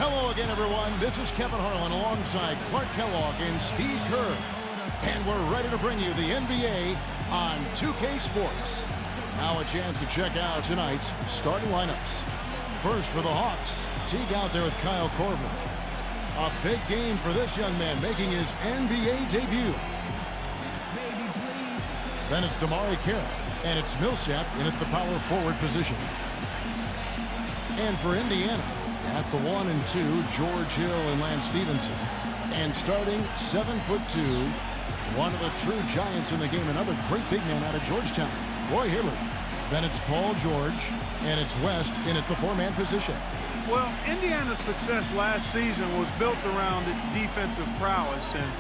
Hello again, everyone. This is Kevin Harlan alongside Clark Kellogg and Steve Kerr. And we're ready to bring you the NBA on 2K Sports. Now a chance to check out tonight's starting lineups. First for the Hawks, Teague out there with Kyle Korver. A big game for this young man making his NBA debut. Then it's Carroll, and it's Millsap in at the power forward position. And for Indiana, at the 1 and 2, George Hill and Lance Stephenson. And starting 7'2", one of the true giants in the game, another great big man out of Georgetown, Roy Hibbert. Then it's Paul George, and it's West in at the 4-man position. Well, Indiana's success last season was built around its defensive prowess, and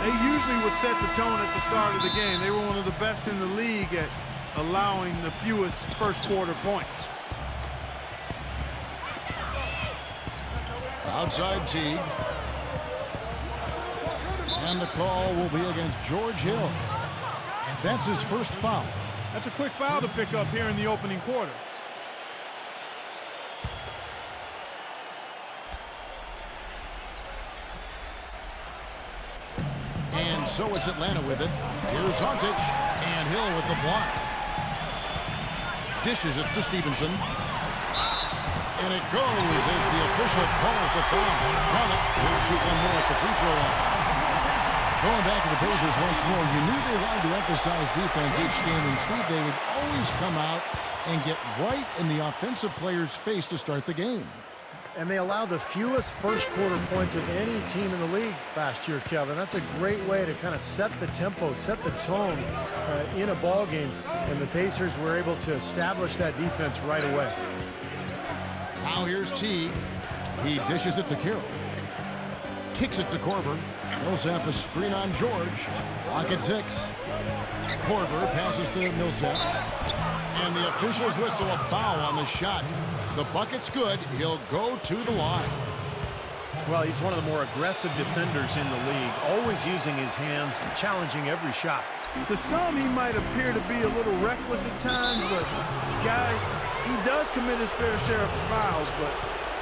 they usually would set the tone at the start of the game. They were one of the best in the league at allowing the fewest first-quarter points. Outside Teague. And the call will be against George Hill. That's his first foul. That's a quick foul to pick up here in the opening quarter. And so it's Atlanta with it. Here's Antic, and Hill with the block. Dishes it to Stephenson. And it goes as the official calls the foul. Count it. He'll shoot one more at the free throw line. Going back to the Pacers once more, you knew they wanted to emphasize defense each game. Instead, they would always come out and get right in the offensive player's face to start the game. And they allow the fewest first-quarter points of any team in the league last year, Kevin. That's a great way to kind of set the tempo, set the tone in a ball game. And the Pacers were able to establish that defense right away. Now here's Teague. He dishes it to Carroll. Kicks it to Korver. Millsap a screen on George. Lock at 6. Korver passes to Millsap. And the officials whistle a foul on the shot. The bucket's good. He'll go to the line. Well, he's one of the more aggressive defenders in the league, always using his hands, challenging every shot. To some, he might appear to be a little reckless at times, but guys, he does commit his fair share of fouls, but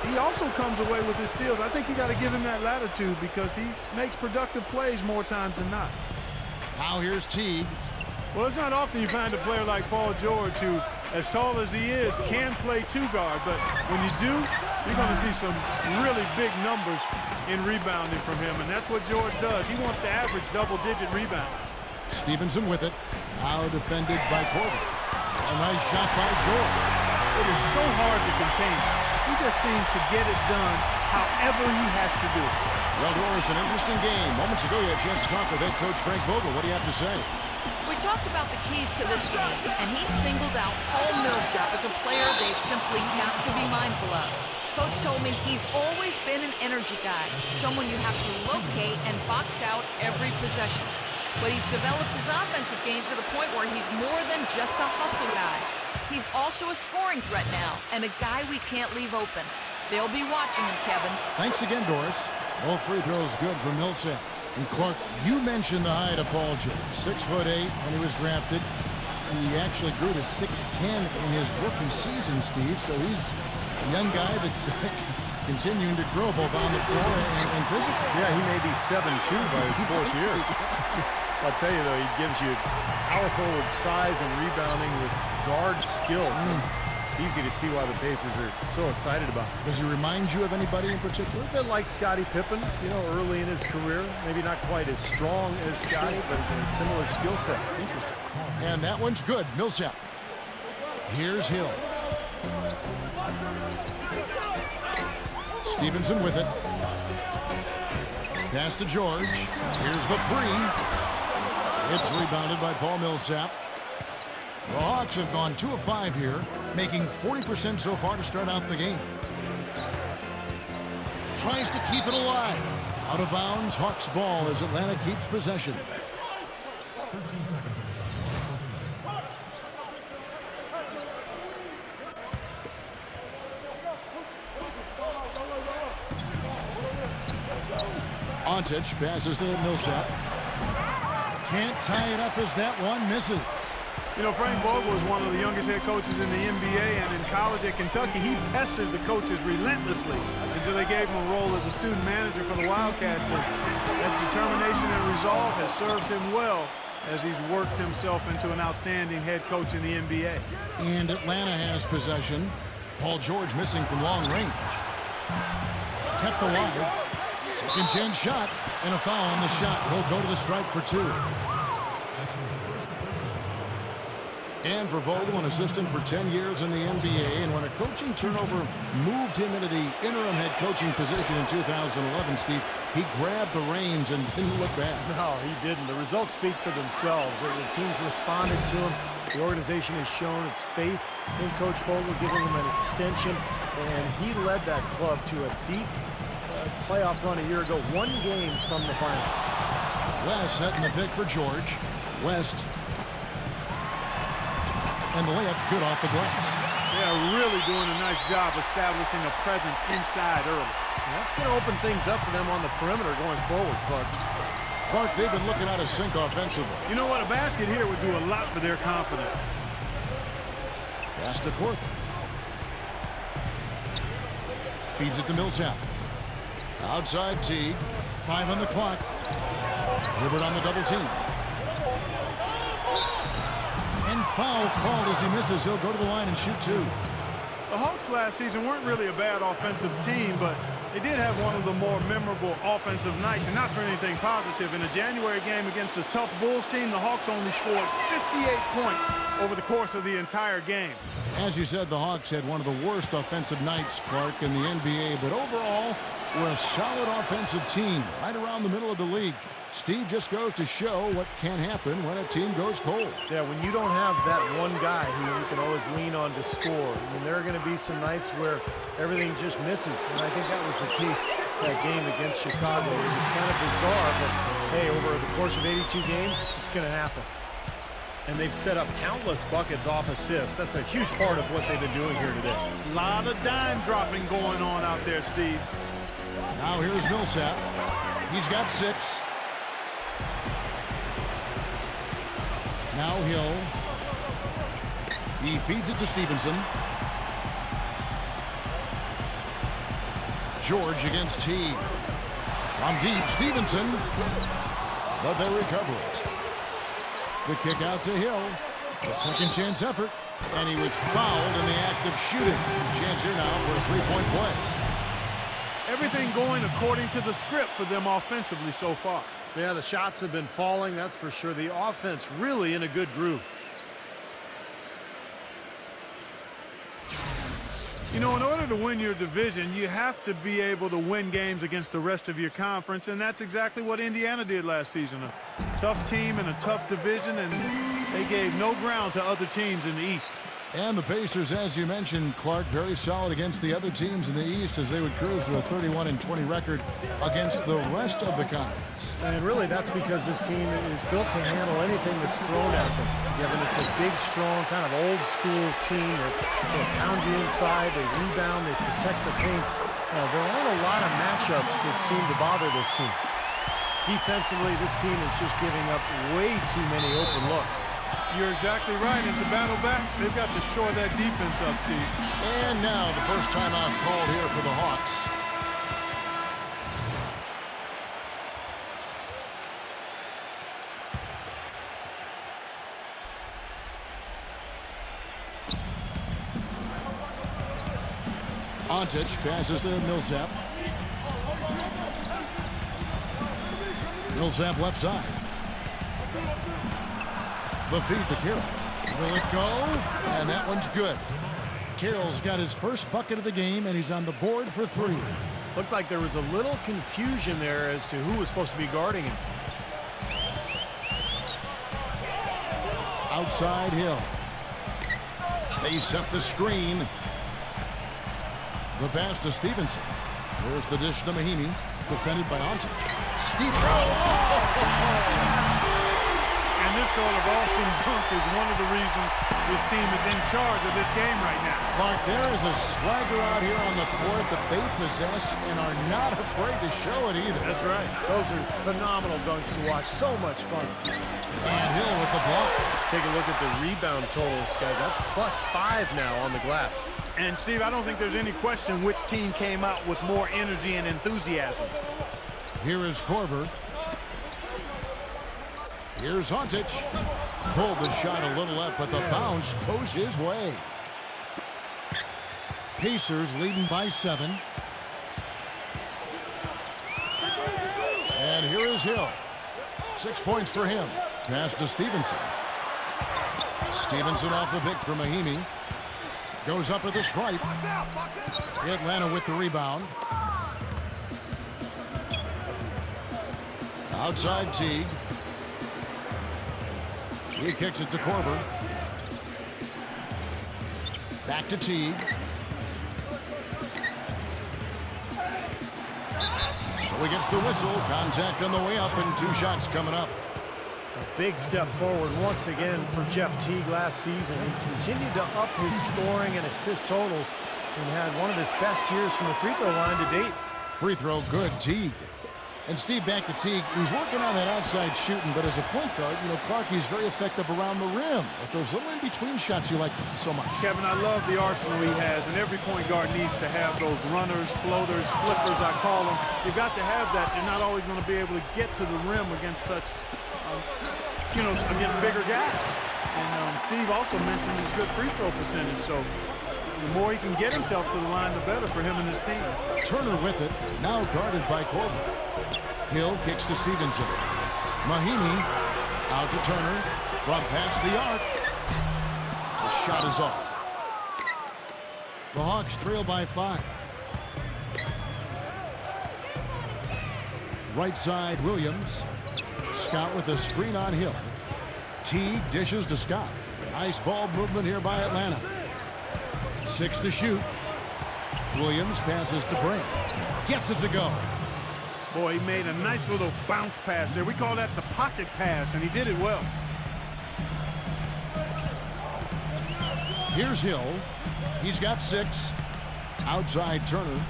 he also comes away with his steals. I think you got to give him that latitude because he makes productive plays more times than not. Now here's Teague. Well, it's not often you find a player like Paul George who, as tall as he is, can play two-guard, but when you do, you're going to see some really big numbers in rebounding from him, and that's what George does. He wants to average double-digit rebounds. Stephenson with it. Now defended by Korver. A nice shot by George. It is so hard to contain. He just seems to get it done however he has to do it. Well, Doris, an interesting game. Moments ago, you had a chance to talk with head coach Frank Vogel. What do you have to say? We talked about the keys to this game, and he singled out Paul Millsap as a player they've simply got to be mindful of. Coach told me he's always been an energy guy, someone you have to locate and box out every possession. But he's developed his offensive game to the point where he's more than just a hustle guy. He's also a scoring threat now, and a guy we can't leave open. They'll be watching him, Kevin. Thanks again, Doris. Both free throws good for Millsap. And Clark, you mentioned the height of Paul George. 6'8" when he was drafted. He actually grew to 6'10" in his rookie season, Steve. So he's a young guy that's continuing to grow both on the floor and physically. Yeah, he may be 7'2" by his 4th year. I'll tell you, though, he gives you power forward size and rebounding with guard skills. It's easy to see why the Pacers are so excited about him. Does he remind you of anybody in particular? A bit like Scottie Pippen, you know, early in his career. Maybe not quite as strong as Scottie, but a similar skill set. Interesting. And that one's good. Millsap. Here's Hill. Stephenson with it. Pass to George. Here's the 3. It's rebounded by Paul Millsap. The Hawks have gone 2 of 5 here, making 40% so far to start out the game. Tries to keep it alive. Out of bounds, Hawks ball as Atlanta keeps possession. 13 seconds. Antic passes to Millsap. Can't tie it up as that one misses. You know, Frank Vogel is one of the youngest head coaches in the NBA, and in college at Kentucky, he pestered the coaches relentlessly until they gave him a role as a student manager for the Wildcats. And that determination and resolve has served him well as he's worked himself into an outstanding head coach in the NBA. And Atlanta has possession. Paul George missing from long range. Kept alive. Second chance shot, and a foul on the shot. He'll go to the stripe for 2. And for Vogel, an assistant for 10 years in the NBA, and when a coaching turnover moved him into the interim head coaching position in 2011, Steve, he grabbed the reins and didn't look back. No, he didn't. The results speak for themselves. The team's responded to him. The organization has shown its faith in Coach Vogel, giving him an extension, and he led that club to a deep playoff run a year ago, 1 game from the finals. West setting the pick for George. West. And the layup's good off the glass. Yeah, really doing a nice job establishing a presence inside early. And that's going to open things up for them on the perimeter going forward, Clark. Clark, they've been looking out of sync offensively. You know what? A basket here would do a lot for their confidence. Pass to Korver. Feeds it to Millsap. Outside Teague. 5 on the clock. Hibbert on the double team. And foul called as he misses. He'll go to the line and shoot 2. The Hawks last season weren't really a bad offensive team, but they did have one of the more memorable offensive nights, and not for anything positive. In a January game against a tough Bulls team, the Hawks only scored 58 points over the course of the entire game. As you said, the Hawks had one of the worst offensive nights, Clark, in the NBA, but overall, we're a solid offensive team right around the middle of the league. Steve, just goes to show what can happen when a team goes cold. Yeah, when you don't have that one guy who you can always lean on to score, I mean, there are going to be some nights where everything just misses. And I think that was the case that game against Chicago. It was kind of bizarre, but hey, over the course of 82 games, it's going to happen. And they've set up countless buckets off assists. That's a huge part of what they've been doing here today. A lot of dime dropping going on out there, Steve. Now here's Millsap. He's got 6. Now Hill. He feeds it to Stephenson. George against Teague. From deep, Stephenson. But they recover it. The kick out to Hill. A second chance effort. And he was fouled in the act of shooting. Chance here now for a 3-point play. Everything going according to the script for them offensively so far. Yeah, the shots have been falling, that's for sure. The offense really in a good groove. You know, in order to win your division, you have to be able to win games against the rest of your conference, and that's exactly what Indiana did last season. A tough team in a tough division, and they gave no ground to other teams in the East. And the Pacers, as you mentioned, Clark, very solid against the other teams in the East as they would cruise to a 31-20 record against the rest of the conference. And really, that's because this team is built to handle anything that's thrown at them. Given it's a big, strong, kind of old-school team that pound you inside, they rebound, they protect the paint. There aren't a lot of matchups that seem to bother this team. Defensively, this team is just giving up way too many open looks. You're exactly right. And to battle back, they've got to shore that defense up, Steve. And now the first timeout called here for the Hawks. Antic passes to Millsap. Millsap left side. The feed to Carroll. Will it go? And that one's good. Carroll's got his first bucket of the game, and he's on the board for 3. Looked like there was a little confusion there as to who was supposed to be guarding him. Outside Hill. They set the screen. The pass to Stephenson. There's the dish to Mahinmi. Defended by Antic. And this sort of awesome dunk is one of the reasons this team is in charge of this game right now. Clark, there is a swagger out here on the court that they possess and are not afraid to show it either. That's right. Those are phenomenal dunks to watch. So much fun. And Hill with the block. Take a look at the rebound totals, guys. That's +5 now on the glass. And, Steve, I don't think there's any question which team came out with more energy and enthusiasm. Here is Korver. Here's Antic. Pulled the shot a little up, but the bounce goes his way. Pacers leading by 7. And here is Hill. 6 points for him. Pass to Stephenson. Stephenson off the pick for Mahinmi. Goes up at the stripe. Atlanta with the rebound. Outside Teague. He kicks it to Korver. Back to Teague. So he gets the whistle. Contact on the way up and 2 shots coming up. A big step forward once again for Jeff Teague last season. He continued to up his scoring and assist totals and had one of his best years from the free throw line to date. Free throw good, Teague. And Steve, back to Teague. He's working on that outside shooting, but as a point guard, you know, Clark, he's very effective around the rim. But those little in-between shots you like so much. Kevin, I love the arsenal he has, and every point guard needs to have those runners, floaters, flippers, I call them. You've got to have that. You're not always going to be able to get to the rim against such, against bigger guys. And Steve also mentioned his good free throw percentage, so the more he can get himself to the line, the better for him and his team. Turner with it, now guarded by Korver. Hill kicks to Stephenson. Mahinmi out to Turner from past the arc. The shot is off. The Hawks trail by 5. Right side Williams. Scott with a screen on Hill. Teague dishes to Scott. Nice ball movement here by Atlanta. 6 to shoot. Williams passes to Brand. Gets it to go. Boy, he made a nice little bounce pass there. We call that the pocket pass, and he did it well. Here's Hill. He's got 6. Outside Turner.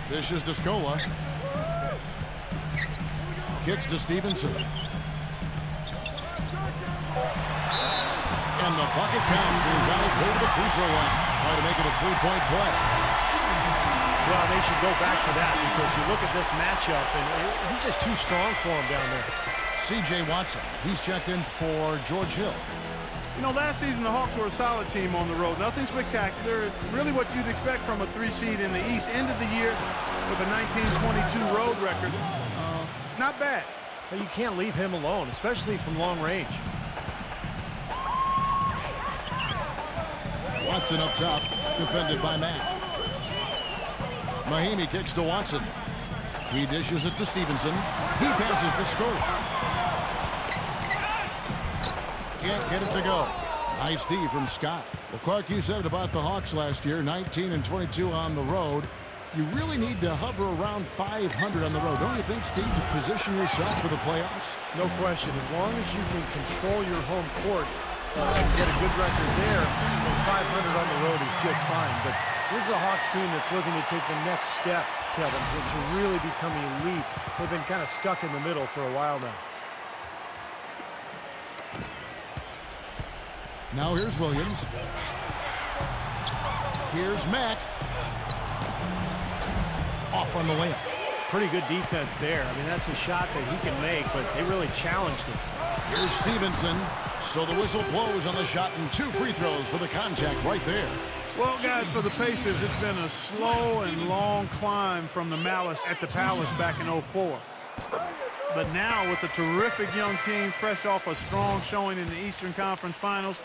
Dishes to Scola. Kicks to Stephenson. And the bucket counts. He's on his way to the free throw line. Try to make it a 3-point play. Well, they should go back to that because you look at this matchup and he's just too strong for him down there. C.J. Watson. He's checked in for George Hill. You know, last season the Hawks were a solid team on the road. Nothing spectacular. Really what you'd expect from a 3 seed in the East. Ended the year with a 19-22 road record. Not bad. But you can't leave him alone, especially from long range. Watson up top, defended by Mack. Mahinmi kicks to Watson. He dishes it to Stephenson. He passes to Scola. Can't get it to go. Nice D from Scott. Well, Clark, you said it about the Hawks last year, 19-22 on the road. You really need to hover around 500 on the road, don't you think, Steve, to position yourself for the playoffs? No question. As long as you can control your home court and get a good record there, then 500 on the road is just fine. But this is a Hawks team that's looking to take the next step, Kevin, to really become elite. They've been kind of stuck in the middle for a while now. Now here's Williams. Here's Mack. Off on the layup. Pretty good defense there. I mean, that's a shot that he can make, but they really challenged him. Here's Stephenson. So the whistle blows on the shot and 2 free throws for the contact right there. Well, guys, for the Pacers, it's been a slow and long climb from the Malice at the Palace back in '04. But now, with a terrific young team, fresh off a strong showing in the Eastern Conference Finals,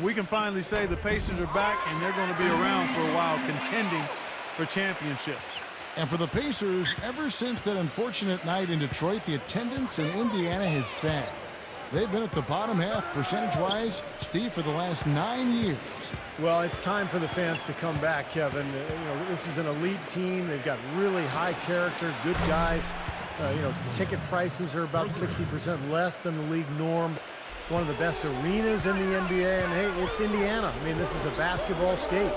we can finally say the Pacers are back, and they're going to be around for a while, contending for championships. And for the Pacers, ever since that unfortunate night in Detroit, the attendance in Indiana has sagged. They've been at the bottom half, percentage-wise, Steve, for the last 9 years. Well, it's time for the fans to come back, Kevin. You know, this is an elite team. They've got really high character, good guys. You know, ticket prices are about 60% less than the league norm. one of the best arenas in the NBA, and hey, it's Indiana. I mean, this is a basketball state.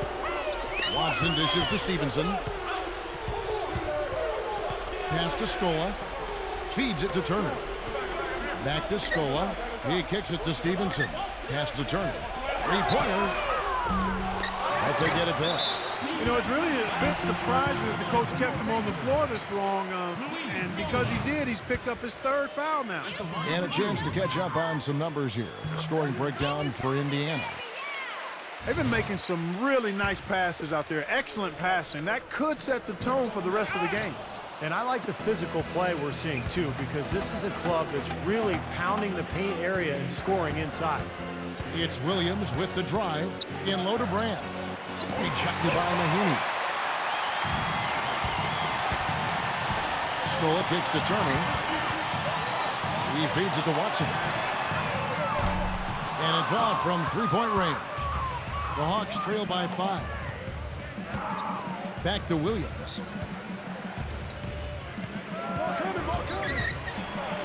Watson dishes to Stephenson. Pass to Scola. Feeds it to Turner. Back to Scola. He kicks it to Stephenson. Pass to Turner. Three-pointer. But they get it there. You know, it's really a bit surprising that the coach kept him on the floor this long, and because he did, he's picked up his 3rd foul now. And a chance to catch up on some numbers here. Scoring breakdown for Indiana. They've been making some really nice passes out there. Excellent passing. That could set the tone for the rest of the game. And I like the physical play we're seeing, too, because this is a club that's really pounding the paint area and scoring inside. It's Williams with the drive. In low to Brand. Rejected by Mahinmi. Scola kicks to Turner. He feeds it to Watson. And it's off from three-point range. The Hawks trail by 5. Back to Williams.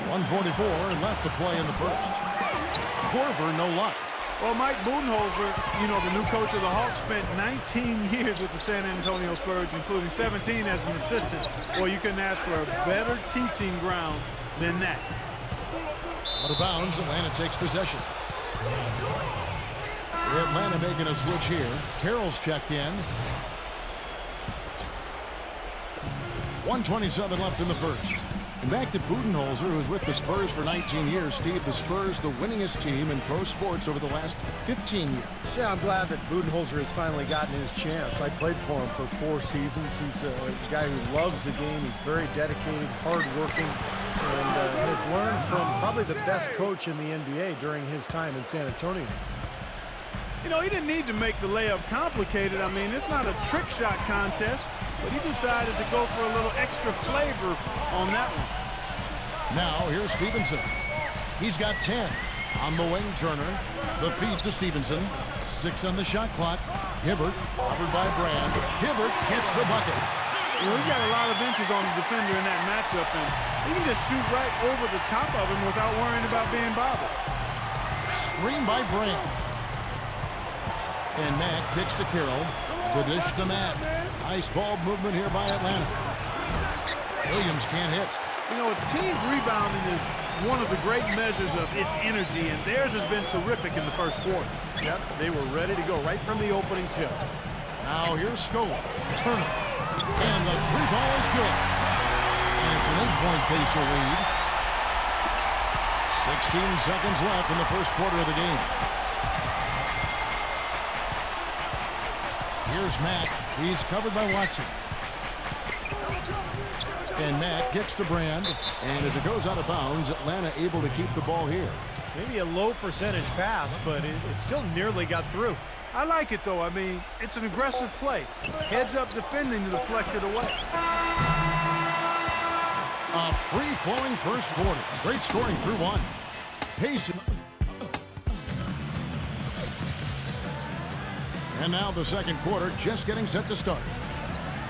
1:44 left to play in the first. Korver, no luck. Well, Mike Budenholzer, you know, the new coach of the Hawks, spent 19 years with the San Antonio Spurs, including 17 as an assistant. Well, you couldn't ask for a better teaching ground than that. Out of bounds, Atlanta takes possession. Atlanta making a switch here. Carroll's checked in. 1:27 left in the first. And back to Budenholzer, who's with the Spurs for 19 years. Steve, the Spurs, the winningest team in pro sports over the last 15 years. Yeah, I'm glad that Budenholzer has finally gotten his chance. I played for him for 4 seasons. He's a guy who loves the game. He's very dedicated, hardworking, and has learned from probably the best coach in the NBA during his time in San Antonio. You know, he didn't need to make the layup complicated. I mean, it's not a trick shot contest, but he decided to go for a little extra flavor on that one. Now, here's Stephenson. He's got 10. On the wing, Turner. The feed to Stephenson. 6 on the shot clock. Hibbert, covered by Brand. Hibbert hits the bucket. You know, he got a lot of inches on the defender in that matchup, and he can just shoot right over the top of him without worrying about being bothered. Screen by Brand. And Mack kicks to Carroll. The dish to Mack. Nice ball movement here by Atlanta. Williams can't hit. You know, a team's rebounding is one of the great measures of its energy, and theirs has been terrific in the first quarter. Yep, they were ready to go right from the opening tip. Now here's Scola. Turner. And the 3-ball is good. And it's an 8-point Pacer lead. 16 seconds left in the first quarter of the game. Here's Mack. He's covered by Watson. And Mack kicks to Brand. And as it goes out of bounds, Atlanta able to keep the ball here. Maybe a low percentage pass, but it still nearly got through. I like it, though. I mean, it's an aggressive play. Heads up defending to deflect it away. A free-flowing first quarter. Great scoring through one. Pace. And now the second quarter just getting set to start.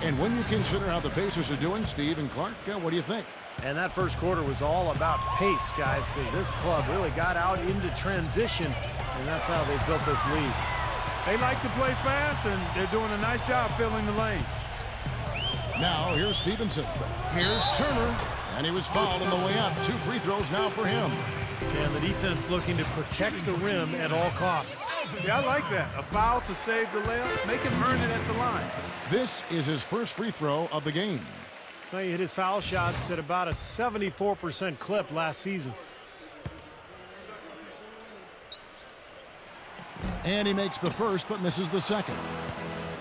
And when you consider how the Pacers are doing, Steve and Clark, what do you think? And that first quarter was all about pace, guys, because this club really got out into transition, and that's how they built this lead. They like to play fast, and they're doing a nice job filling the lane. Now here's Stephenson. Here's Turner. And he was fouled on the way up. 2 free throws now for him. And the defense looking to protect the rim at all costs. Yeah, I like that. A foul to save the layup. Make him earn it at the line. This is his first free throw of the game. Well, he hit his foul shots at about a 74% clip last season. And he makes the first but misses the second.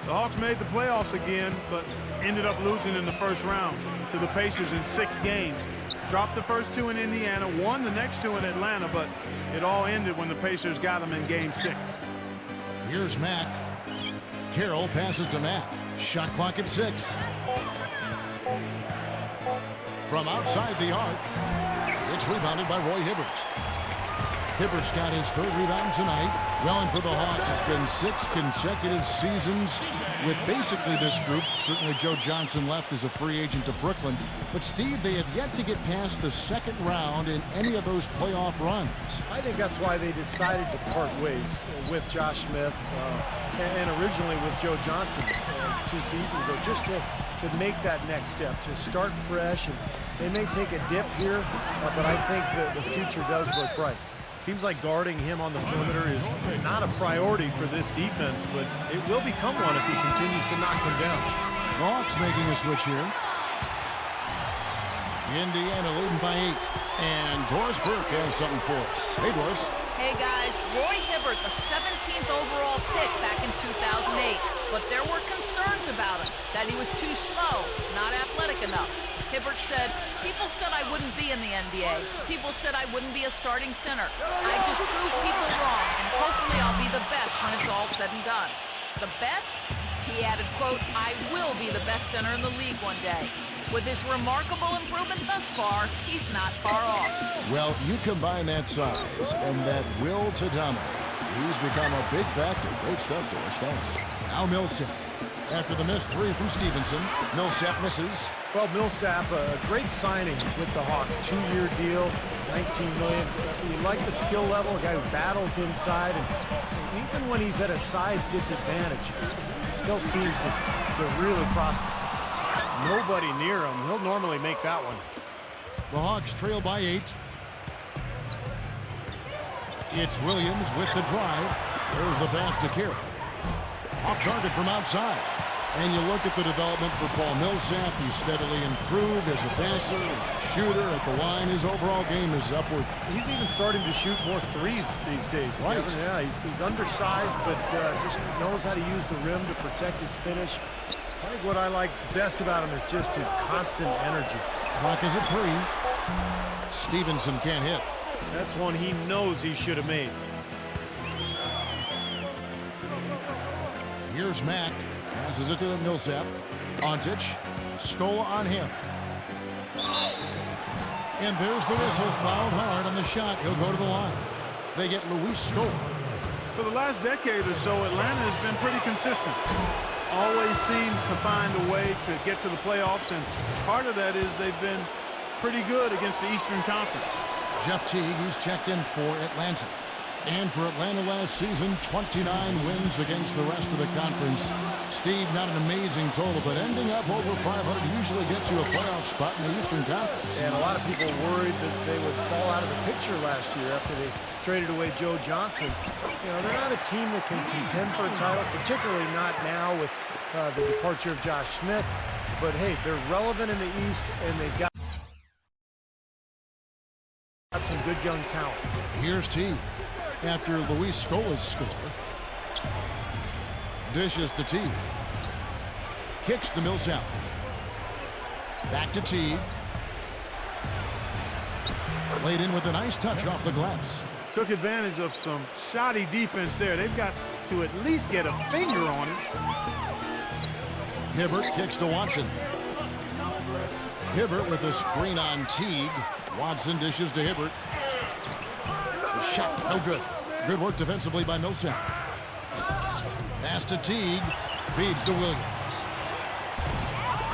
The Hawks made the playoffs again, but ended up losing in the first round to the Pacers in 6 games. Dropped the first 2 in Indiana, won the next 2 in Atlanta, but it all ended when the Pacers got them in Game 6. Here's Mack. Carroll passes to Mack. Shot clock at 6. From outside the arc, it's rebounded by Roy Hibbert. Hibbert's got his 3rd rebound tonight. Well, and for the Hawks, it's been 6 consecutive seasons with basically this group. Certainly Joe Johnson left as a free agent to Brooklyn. But, Steve, they have yet to get past the 2nd round in any of those playoff runs. I think that's why they decided to part ways with Josh Smith and originally with Joe Johnson 2 seasons ago, just to make that next step, to start fresh. And they may take a dip here, but I think that the future does look bright. Seems like guarding him on the perimeter is not a priority for this defense, but it will become one if he continues to knock them down. Hawks making a switch here. Indiana leading by 8. And Doris Burke has something for us. Hey, Doris. Hey, guys. Roy Hibbert, the 17th overall pick back in 2008. But there were concerns about him, that he was too slow, not athletic enough. Hibbert said, people said I wouldn't be in the NBA. People said I wouldn't be a starting center. I just proved people wrong, and hopefully I'll be the best when it's all said and done. The best? He added, quote, I will be the best center in the league one day. With his remarkable improvement thus far, he's not far off. Well, you combine that size and that will to dominate. He's become a big factor. Great stuff, Doris. Thanks. Now Millsap. After the missed 3 from Stephenson, Millsap misses. Well, Millsap, a great signing with the Hawks. 2-year deal, $19 million. You like the skill level, a guy who battles inside. And even when he's at a size disadvantage, he still seems to really prosper. Nobody near him. He'll normally make that one. The Hawks trail by 8. It's Williams with the drive. There's the pass to Carroll. Off target from outside. And you look at the development for Paul Millsap. He's steadily improved as a passer, as a shooter. At the line, his overall game is upward. He's even starting to shoot more threes these days. Right. Yeah, he's undersized, but just knows how to use the rim to protect his finish. I think what I like best about him is just his constant energy. Clock is at 3. Stephenson can't hit. That's one he knows he should have made. Here's Mack. Passes it to Millsap. Antic. Scola on him. And there's the whistle. Fouled hard on the shot. He'll go to the line. They get Luis Scola. For the last decade or so, Atlanta has been pretty consistent. Always seems to find a way to get to the playoffs, and part of that is they've been pretty good against the Eastern Conference. Jeff Teague, who's checked in for Atlanta. And for Atlanta last season, 29 wins against the rest of the conference. Steve, not an amazing total, but ending up over 500 usually gets you a playoff spot in the Eastern Conference. And a lot of people worried that they would fall out of the picture last year after they traded away Joe Johnson. You know, they're not a team that can contend for a title, particularly not now with the departure of Josh Smith. But, hey, they're relevant in the East, and they've got some good young talent. Here's Teague. After Luis Scola's score. Dishes to Teague. Kicks to Millsap. Back to Teague. Laid in with a nice touch off the glass. Took advantage of some shoddy defense there. They've got to at least get a finger on it. Hibbert kicks to Watson. Hibbert with a screen on Teague. Watson dishes to Hibbert. The shot, no good. Good work defensively by Millsap. Pass to Teague. Feeds to Williams.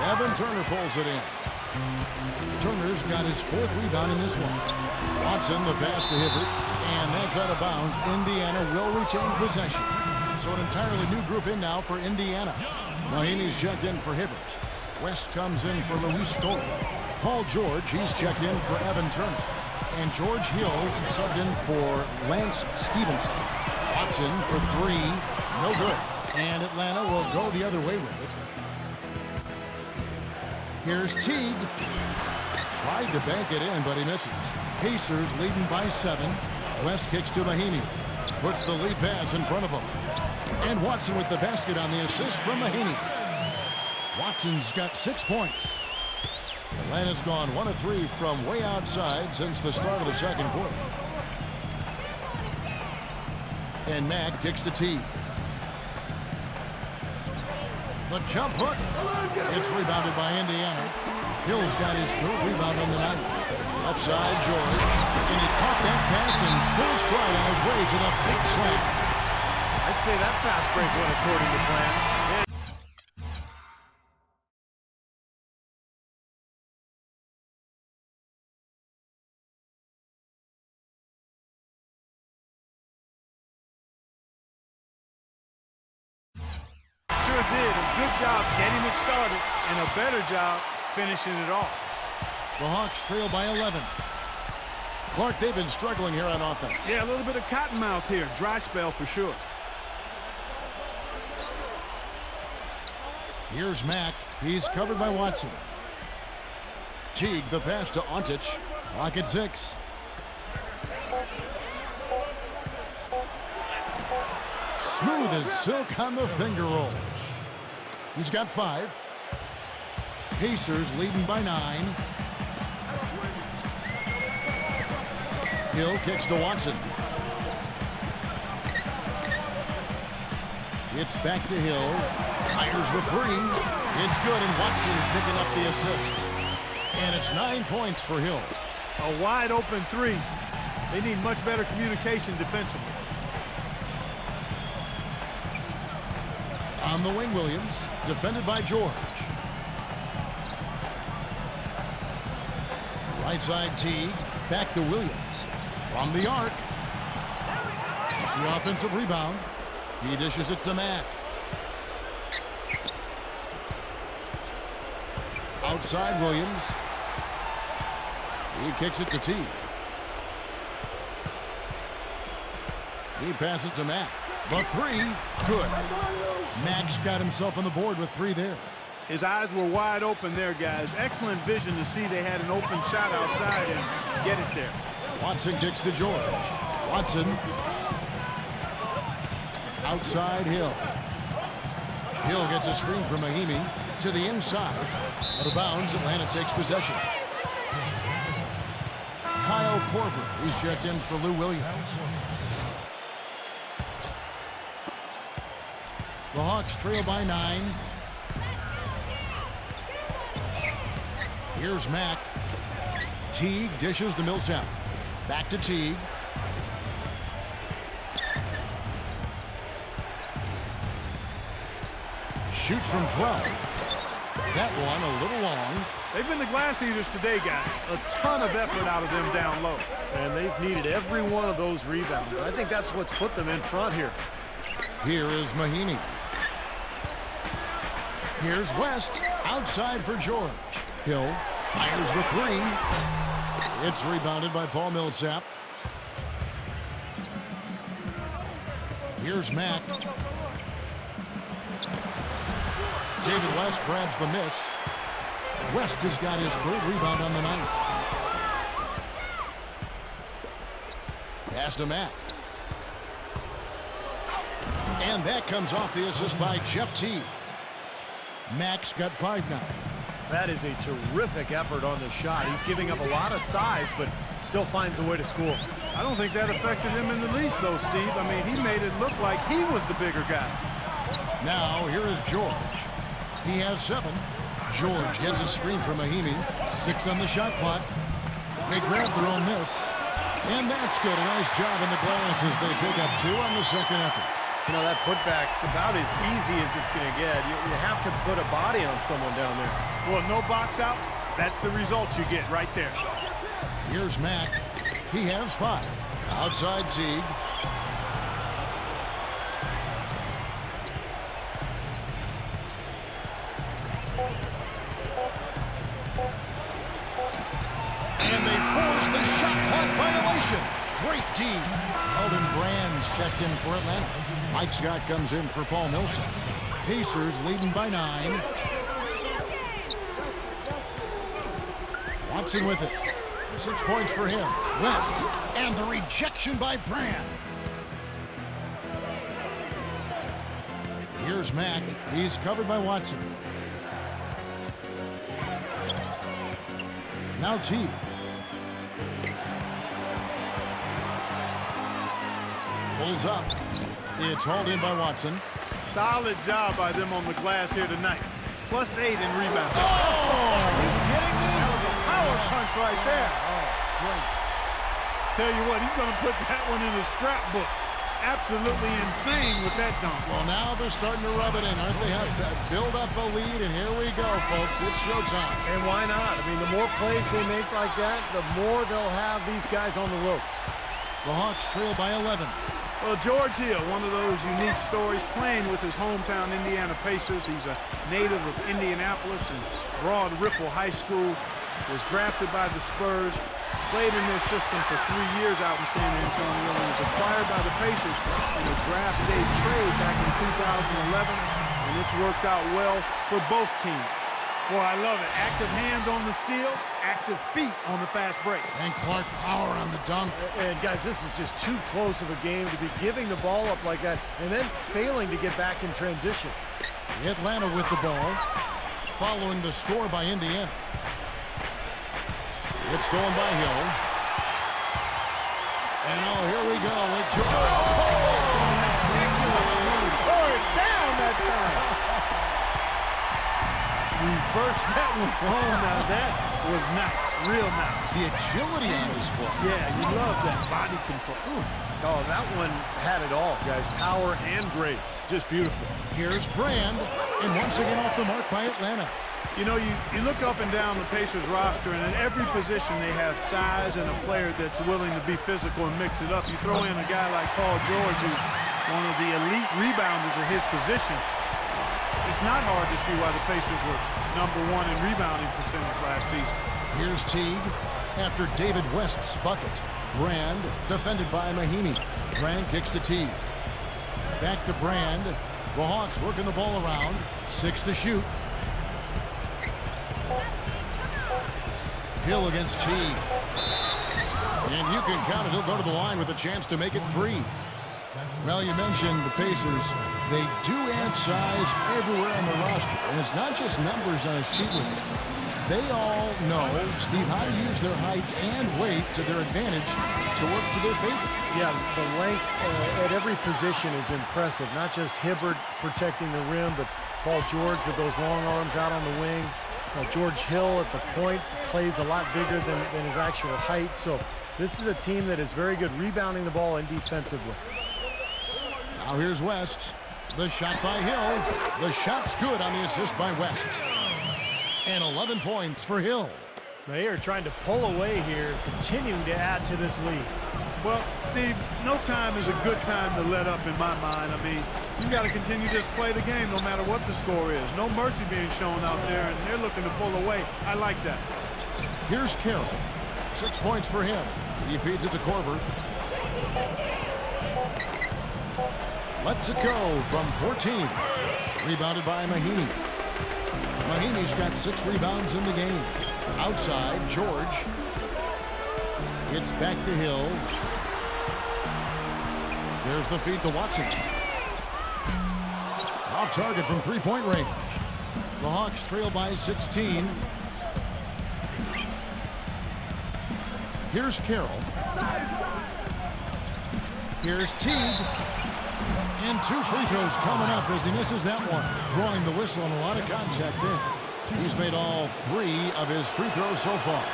Evan Turner pulls it in. Turner's got his 4th rebound in this one. Watson, the pass to Hibbert. And that's out of bounds. Indiana will retain possession. So an entirely new group in now for Indiana. Mahinmi's checked in for Hibbert. West comes in for Luis Scola. Paul George, he's checked in for Evan Turner. And George Hill's subbed in for Lance Stephenson. Watson for 3, no good. And Atlanta will go the other way with it. Here's Teague. Tried to bank it in, but he misses. Pacers leading by 7. West kicks to Mahinmi. Puts the lead pass in front of him. And Watson with the basket on the assist from Mahinmi. Watson's got 6 points. Atlanta's gone 1 of 3 from way outside since the start of the second quarter. And Mack kicks to Teague. The jump hook. It's rebounded by Indiana. Hill's got his 3rd rebound on the night. Left side, George. And he caught that pass in full stride on his way to the big slam. I'd say that fast break went according to plan. Sure did. A good job getting it started and a better job finishing it off. The Hawks trail by 11. Clark, they've been struggling here on offense. Yeah, a little bit of cottonmouth here. Dry spell for sure. Here's Mack. He's covered by Watson. Teague, the pass to Antic. Clock at 6. Smooth as silk on the finger roll. He's got 5. Pacers leading by 9. Hill kicks to Watson. It's back to Hill. Fires the 3. It's good, and Watson picking up the assist. And it's 9 points for Hill. A wide open 3. They need much better communication defensively. On the wing, Williams, defended by George. Right side, Teague. Back to Williams. From the arc. The offensive rebound. He dishes it to Mack. Outside, Williams. He kicks it to Teague. He passes to Mack. The 3, good. Mack's got himself on the board with 3 there. His eyes were wide open there, guys. Excellent vision to see they had an open shot outside and get it there. Watson kicks to George. Watson. Outside, Hill. Hill gets a screen from Mahinmi to the inside. Out of bounds, Atlanta takes possession. Kyle Korver, he's checked in for Lou Williams. The Hawks trail by 9. Here's Mack. Teague dishes to Millsap. Back to Teague. Shoots from 12. That one a little long. They've been the glass eaters today, guys. A ton of effort out of them down low. And they've needed every one of those rebounds. I think that's what's put them in front here. Here is Mahinmi. Here's West. Outside for George. Hill fires the 3. It's rebounded by Paul Millsap. Here's Mack. David West grabs the miss. West has got his 3rd rebound on the night. Pass to Mack. And that comes off the assist by Jeff Teague. Mack's got 5 now. That is a terrific effort on the shot. He's giving up a lot of size, but still finds a way to score. I don't think that affected him in the least, though, Steve. I mean, he made it look like he was the bigger guy. Now, here is George. He has 7. George gets a screen from Mahinmi. 6 on the shot clock. They grab their own miss. And that's good. A nice job in the glass as they pick up 2 on the second effort. You know, that putback's about as easy as it's going to get. You have to put a body on someone down there. Well, no box out. That's the result you get right there. Here's Mack. He has 5. Outside Teague. And they force the shot clock violation. Great D. Eldon Brand's checked in for Atlanta. Mike Scott comes in for Paul Millsap. Pacers leading by 9. Watson with it. 6 points for him. West. And the rejection by Brand. Here's Mack. He's covered by Watson. Now Teague. Pulls up. It's hauled in by Watson. Solid job by them on the glass here tonight. +8 in rebounds. Oh! Are you kidding me? That was a power punch finish right there. Oh, great. Tell you what, he's going to put that one in his scrapbook. Absolutely insane with that dunk. Well, now they're starting to rub it in, aren't they? Have to build up a lead, and here we go, folks. It's showtime. And why not? I mean, the more plays they make like that, the more they'll have these guys on the ropes. The Hawks trail by 11. Well, George Hill, one of those unique stories, playing with his hometown Indiana Pacers. He's a native of Indianapolis and Broad Ripple High School. Was drafted by the Spurs. Played in their system for 3 years out in San Antonio and was acquired by the Pacers in a draft day trade back in 2011, and it's worked out well for both teams. Boy, I love it. Active hands on the steal, active feet on the fast break. And Clark power on the dunk. And guys, this is just too close of a game to be giving the ball up like that and then failing to get back in transition. Atlanta with the ball, following the score by Indiana. It's stolen by Hill. And here we go with George. Throw it down that time. Reverse that one. Oh, now that was nice. Real nice. The agility on this play. Yeah, you love that body control. Ooh. Oh, that one had it all, guys. Power and grace. Just beautiful. Here's Brand, and once again off the mark by Atlanta. You know, you look up and down the Pacers roster, and in every position they have size and a player that's willing to be physical and mix it up. You throw in a guy like Paul George, who's one of the elite rebounders of his position. It's not hard to see why the Pacers were #1 in rebounding percentage last season. Here's Teague after David West's bucket. Brand defended by Mahinmi. Brand kicks to Teague. Back to Brand. The Hawks working the ball around. 6 to shoot. Hill against Teague. And you can count it. He'll go to the line with a chance to make it 3. Well, you mentioned the Pacers. They do add size everywhere on the roster. And it's not just numbers on a sheet list. They all know, Steve, how to use their height and weight to their advantage to work to their favor. Yeah, the length at every position is impressive. Not just Hibbert protecting the rim, but Paul George with those long arms out on the wing. George Hill at the point plays a lot bigger than his actual height. So this is a team that is very good rebounding the ball and defensively. Now here's West. The shot by Hill. The shot's good on the assist by West. And 11 points for Hill. They are trying to pull away here, continuing to add to this lead. Well, Steve, no time is a good time to let up in my mind. I mean, you got to continue to just play the game no matter what the score is. No mercy being shown out there, and they're looking to pull away. I like that. Here's Carroll. 6 points for him. He feeds it to Korver. Lets it go from 14. Rebounded by Mahinmi. Mahinmi's got 6 rebounds in the game. Outside, George. It's back to Hill. There's the feed to Watson. Off target from three-point range. The Hawks trail by 16. Here's Carroll. Here's Teague. And 2 free throws coming up as he misses that one. Drawing the whistle and a lot of contact there. He's made all 3 of his free throws so far.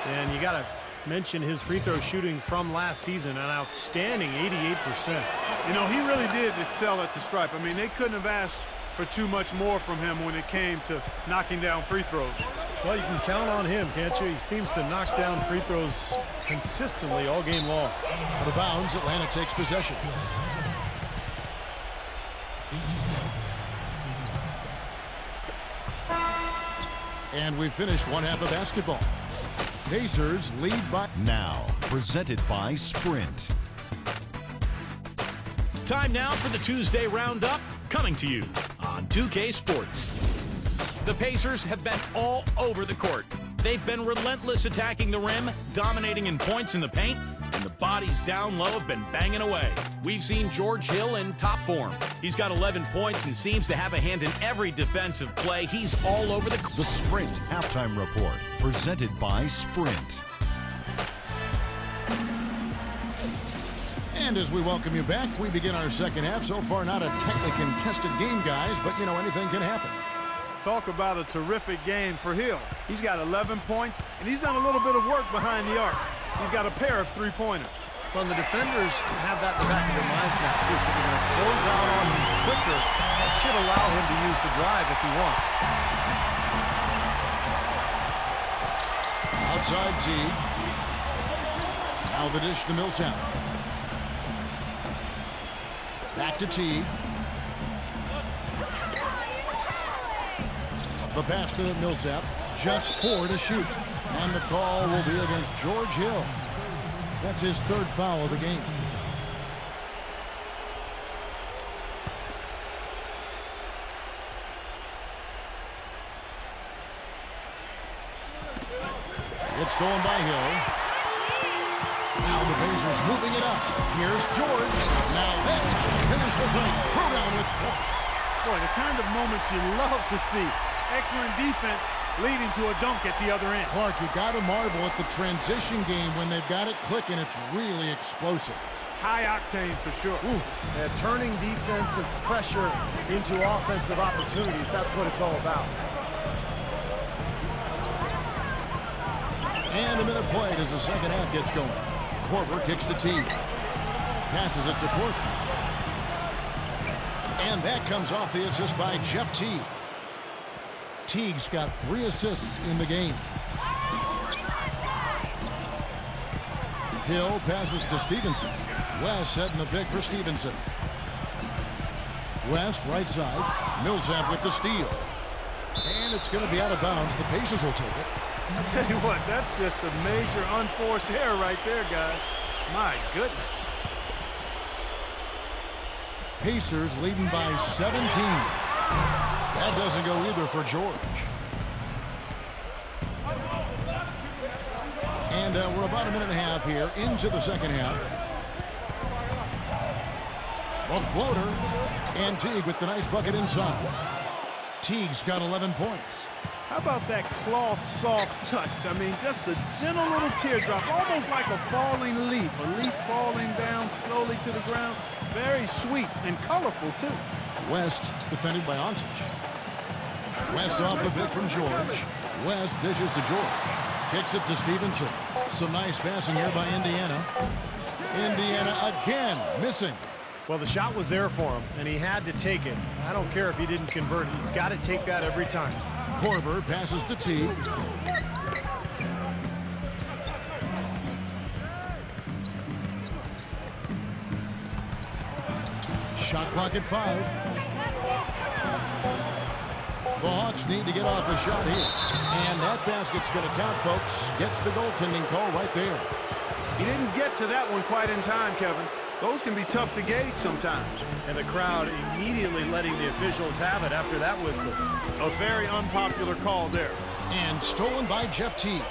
And you got to mention his free throw shooting from last season, an outstanding 88%. You know, he really did excel at the stripe. I mean, they couldn't have asked for too much more from him when it came to knocking down free throws. Well, you can count on him, can't you? He seems to knock down free throws consistently all game long. Out of bounds, Atlanta takes possession. And we finished one half of basketball. Pacers lead by... Now, presented by Sprint. Time now for the Tuesday Roundup, coming to you on 2K Sports. The Pacers have been all over the court. They've been relentless attacking the rim, dominating in points in the paint, and the bodies down low have been banging away. We've seen George Hill in top form. He's got 11 points and seems to have a hand in every defensive play. He's all over the... The Sprint Halftime Report, presented by Sprint. And as we welcome you back, we begin our second half. So far, not a tightly contested game, guys, but, you know, anything can happen. Talk about a terrific game for Hill. He's got 11 points, and he's done a little bit of work behind the arc. He's got a pair of three-pointers. Well, the defenders have that in the back of their minds now, too, so they're going to close out on him quicker. That should allow him to use the drive if he wants. Outside Teague. Now the dish to Millsap. Back to Teague. The pass to Millsap. Just 4 to shoot. And the call will be against George Hill. That's his 3rd foul of the game. It's stolen by Hill. Now the Pacers moving it up. Here's George. Now let's finish the break. Throw down with force. Boy, the kind of moments you love to see. Excellent defense leading to a dunk at the other end. Clark, you got to marvel at the transition game when they've got it clicking. It's really explosive. High octane for sure. Oof. Turning defensive pressure into offensive opportunities. That's what it's all about. And a minute played as the second half gets going. Korver kicks to Teague. Passes it to Korver. And that comes off the assist by Jeff Teague. Teague's got 3 assists in the game. Hill passes to Stephenson. West setting the pick for Stephenson. West right side. Millsap with the steal. And it's going to be out of bounds. The Pacers will take it. I'll tell you what, that's just a major unforced error right there, guys. My goodness. Pacers leading by 17. That doesn't go either for George. And we're about a minute and a half here into the second half. A floater. And Teague with the nice bucket inside. Teague's got 11 points. How about that cloth soft touch? I mean, just a gentle little teardrop, almost like a falling leaf. A leaf falling down slowly to the ground. Very sweet and colorful, too. West defended by Antic. West off the pick from George. West dishes to George. Kicks it to Stephenson. Some nice passing here by Indiana. Indiana again missing. Well, the shot was there for him, and he had to take it. I don't care if he didn't convert it. He's got to take that every time. Korver passes to Teague. Shot clock at 5. The Hawks need to get off a shot here. And that basket's going to count, folks. Gets the goaltending call right there. He didn't get to that one quite in time, Kevin. Those can be tough to gauge sometimes. And the crowd immediately letting the officials have it after that whistle. A very unpopular call there. And stolen by Jeff Teague.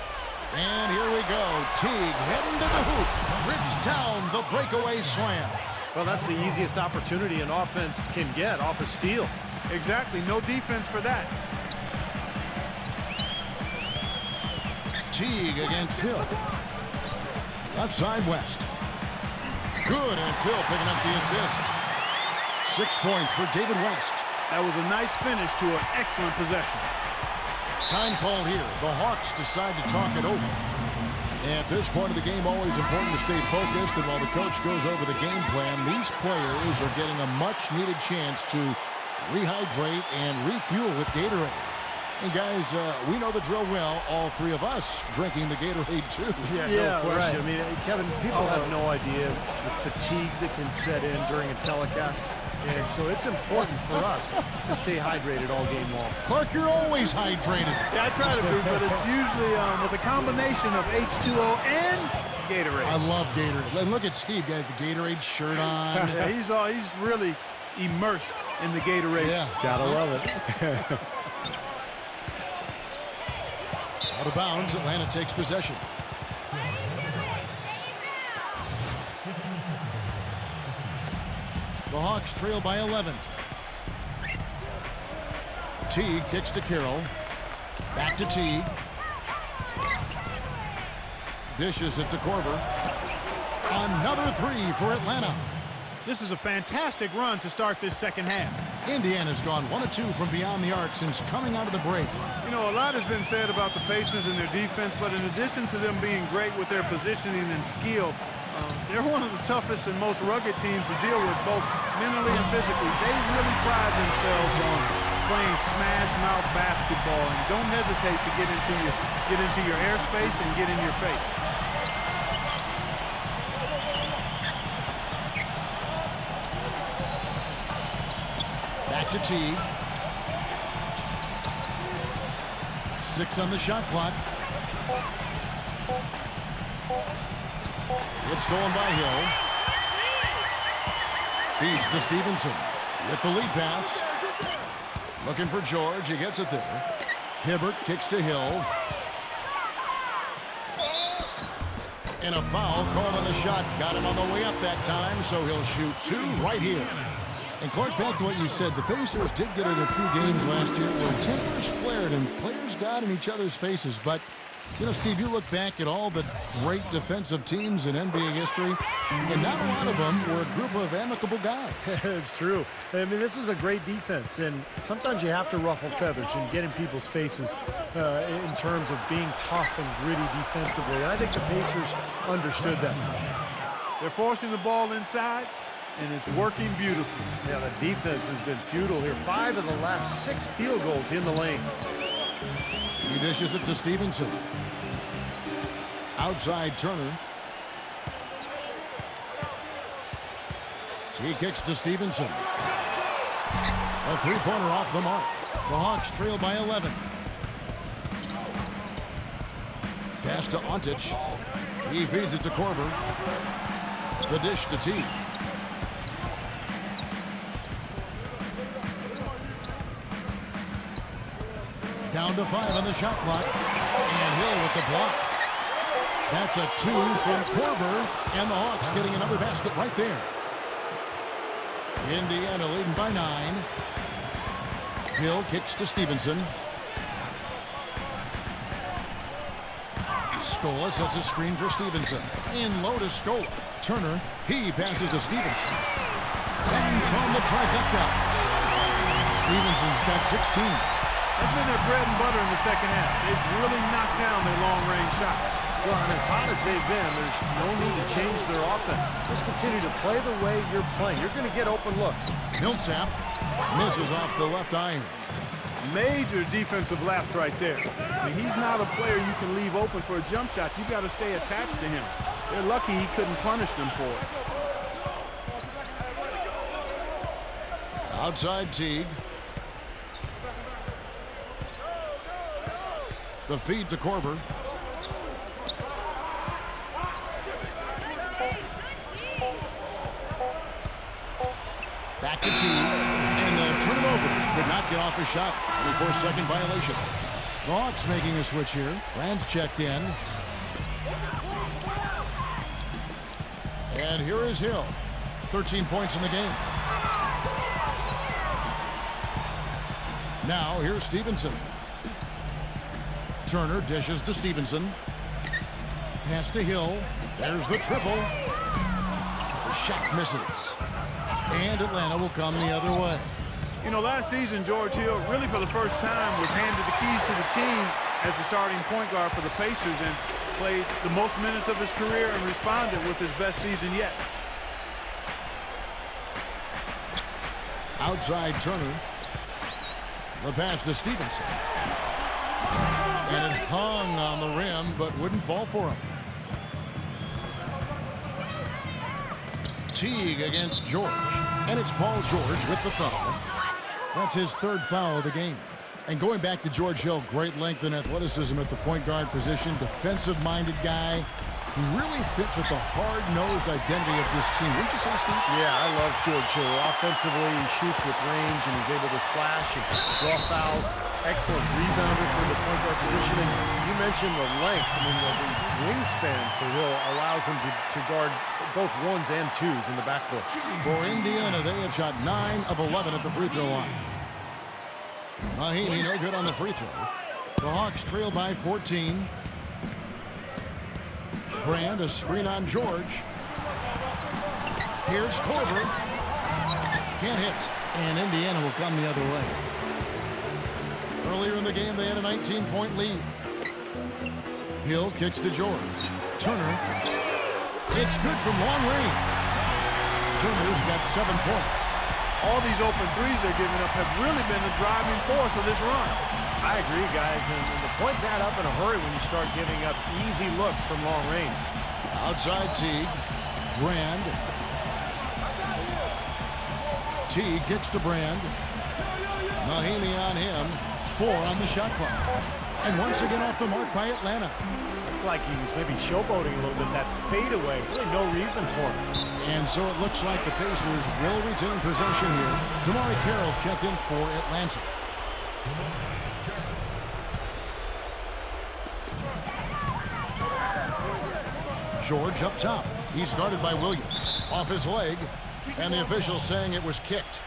And here we go. Teague heading to the hoop. Rips down the breakaway slam. Well, that's the easiest opportunity an offense can get off a steal. Exactly. No defense for that. Teague against Hill. Left side West. Good, and it's Hill picking up the assist. 6 points for David West. That was a nice finish to an excellent possession. Time called here. The Hawks decide to talk it over. At this point of the game, always important to stay focused, and while the coach goes over the game plan, these players are getting a much-needed chance to rehydrate and refuel with Gatorade. And guys, we know the drill well, all 3 of us drinking the Gatorade too. Yeah, no question. Right. I mean, Kevin, people have no idea the fatigue that can set in during a telecast. And so it's important for us to stay hydrated all game long. Clark, you're always hydrated. Yeah, I try to be, but it's usually with a combination of H2O and Gatorade. I love Gatorade. And look at Steve, got the Gatorade shirt on. Yeah, he's really immersed in the Gatorade. Yeah, gotta love it. Out of bounds, Atlanta takes possession. The Hawks trail by 11. Teague kicks to Carroll. Back to Teague. Dishes it to Korver. Another 3 for Atlanta. This is a fantastic run to start this second half. Indiana's gone 1 of 2 from beyond the arc since coming out of the break. You know, a lot has been said about the Pacers and their defense, but in addition to them being great with their positioning and skill, they're one of the toughest and most rugged teams to deal with, both mentally and physically. They really pride themselves on playing smash mouth basketball, and don't hesitate to get into your airspace and get in your face. Back to Teague. 6 on the shot clock. It's stolen by Hill. Feeds to Stephenson with the lead pass. Looking for George. He gets it there. Hibbert kicks to Hill. And a foul called on the shot. Got him on the way up that time, so he'll shoot 2 right here. And Clark, back to what you said, the Pacers did get in a few games last year where tempers flared and players got in each other's faces. But, you know, Steve, you look back at all the great defensive teams in NBA history, and not a lot of them were a group of amicable guys. It's true. I mean, this was a great defense, and sometimes you have to ruffle feathers and get in people's faces in terms of being tough and gritty defensively. And I think the Pacers understood that. They're forcing the ball inside, and it's working beautifully. Yeah, the defense has been futile here. 5 of the last 6 field goals in the lane. He dishes it to Stephenson. Outside Turner. He kicks to Stephenson. A 3-pointer off the mark. The Hawks trail by 11. Pass to Antic. He feeds it to Korver. The dish to Teague. Down to 5 on the shot clock. And Hill with the block. That's a 2 from Korver. And the Hawks getting another basket right there. Indiana leading by 9. Hill kicks to Stephenson. Scola sets a screen for Stephenson. In low to Scola. Turner, he passes to Stephenson. Bangs home the trifecta. Stephenson's got 16. That's been their bread and butter in the second half. They've really knocked down their long-range shots. Well, and as hot as they've been, there's no need to change their offense. Just continue to play the way you're playing. You're going to get open looks. Millsap misses off the left iron. Major defensive lapse right there. I mean, he's not a player you can leave open for a jump shot. You've got to stay attached to him. They're lucky he couldn't punish them for it. Outside Teague. The feed to Korver. Back to Teague. And they'll turn it over. Could not get off a shot. 24-second violation. The Hawks making a switch here. Rand's checked in. And here is Hill. 13 points in the game. Now here's Stephenson. Turner dishes to Stephenson. Pass to Hill. There's the triple. The shot misses. And Atlanta will come the other way. You know, last season, George Hill, really for the first time, was handed the keys to the team as the starting point guard for the Pacers and played the most minutes of his career and responded with his best season yet. Outside Turner. The pass to Stephenson. And it hung on the rim, but wouldn't fall for him. Teague against George. And it's Paul George with the foul. That's his 3rd foul of the game. And going back to George Hill, great length and athleticism at the point guard position. Defensive-minded guy. He really fits with the hard-nosed identity of this team. Wouldn't you say, Steve? Yeah, I love George Hill. Offensively, he shoots with range, and he's able to slash and draw fouls. Excellent rebounder for the point guard position. And you mentioned the length. I mean, the wingspan for Hill allows him to guard both 1s and 2s in the backcourt. For Indiana, they have shot 9 of 11 at the free throw line. Mahinmi no good on the free throw. The Hawks trail by 14. Brand, a screen on George. Here's Korver. Can't hit. And Indiana will come the other way. Earlier in the game, they had a 19-point lead. Hill kicks to George. Turner. It's good from long range. Turner's got 7 points. All these open threes they're giving up have really been the driving force of this run. I agree, guys, and the points add up in a hurry when you start giving up easy looks from long range. Outside Teague. Brand. Teague kicks to Brand. Mahinmi on him. 4 on the shot clock. And once again off the mark by Atlanta. Looked like he was maybe showboating a little bit. That fadeaway, really no reason for it. And so it looks like the Pacers will retain possession here. Carroll's checked in for Atlanta. George up top. He's guarded by Williams. Off his leg. And the official saying it was kicked.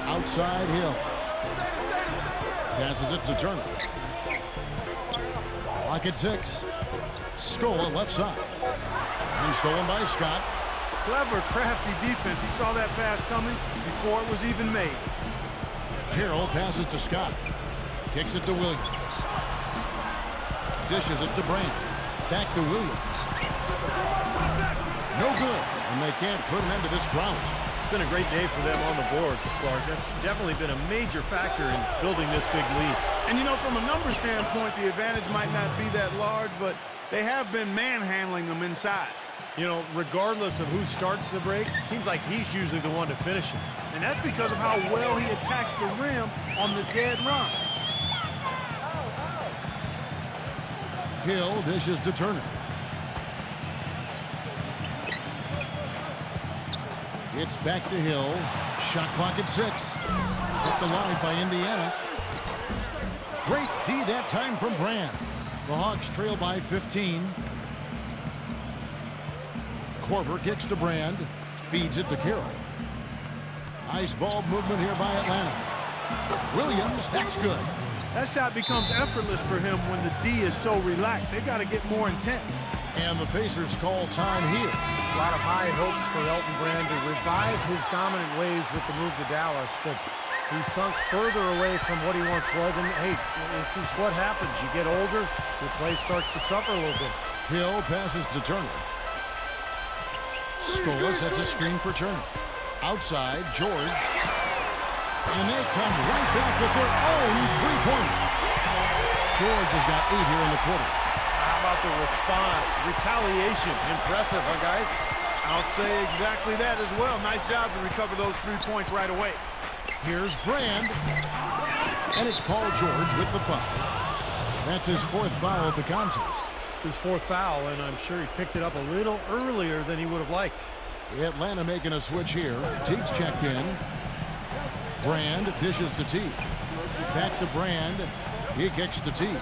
Outside Hill. Passes it to Turner. Clock at 6. Scola left side. And stolen by Scott. Clever, crafty defense. He saw that pass coming before it was even made. Carroll passes to Scott. Kicks it to Williams. Dishes it to Brand. Back to Williams. No good. And they can't put an end to this drought. It's been a great day for them on the boards, Clark. That's definitely been a major factor in building this big lead. And, you know, from a number standpoint, the advantage might not be that large, but they have been manhandling them inside. You know, regardless of who starts the break, it seems like he's usually the one to finish it. And that's because of how well he attacks the rim on the dead run. Hill dishes to Turner. It's back to Hill. Shot clock at 6. Hit the line by Indiana. Great D that time from Brand. The Hawks trail by 15. Korver kicks to Brand. Feeds it to Carroll. Nice ball movement here by Atlanta. Williams, that's good. That shot becomes effortless for him when the D is so relaxed. They got to get more intense. And the Pacers call time here. A lot of high hopes for Elton Brand to revive his dominant ways with the move to Dallas, but he sunk further away from what he once was. And, hey, this is what happens. You get older, your play starts to suffer a little bit. Hill passes to Turner. Scola sets a screen for Turner. Outside, George. And they come right back with their own three-pointer. George has got 8 here in the quarter. How about the response? Retaliation. Impressive, huh, guys? I'll say exactly that as well. Nice job to recover those 3 points right away. Here's Brand. And it's Paul George with the foul. That's his 4th foul of the contest. It's his 4th foul, and I'm sure he picked it up a little earlier than he would have liked. Atlanta making a switch here. Teague's checked in. Brand dishes to Teague. Back to Brand. He kicks to Teague.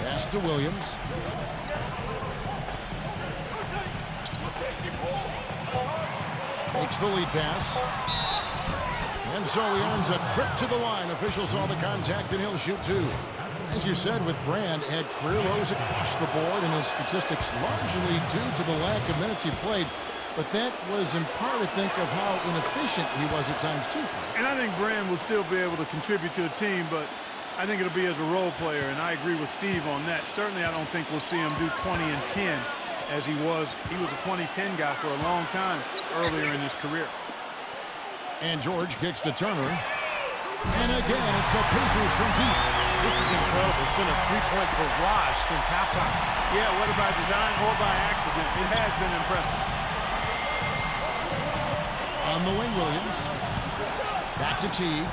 Pass to Williams. Makes the lead pass. And so he earns a trip to the line. Officials saw the contact, and he'll shoot 2. As you said, with Brand, had career lows across the board, and his statistics largely due to the lack of minutes he played. But that was in part, I think, of how inefficient he was at times, too. And I think Brand will still be able to contribute to the team, but I think it'll be as a role player, and I agree with Steve on that. Certainly, I don't think we'll see him do 20 and 10 as he was. He was a 20-10 guy for a long time earlier in his career. And George kicks to Turner. And again, it's the Pacers from deep. This is incredible. It's been a 3-point barrage since halftime. Yeah, whether by design or by accident, it has been impressive. On the wing, Williams. Back to Teague.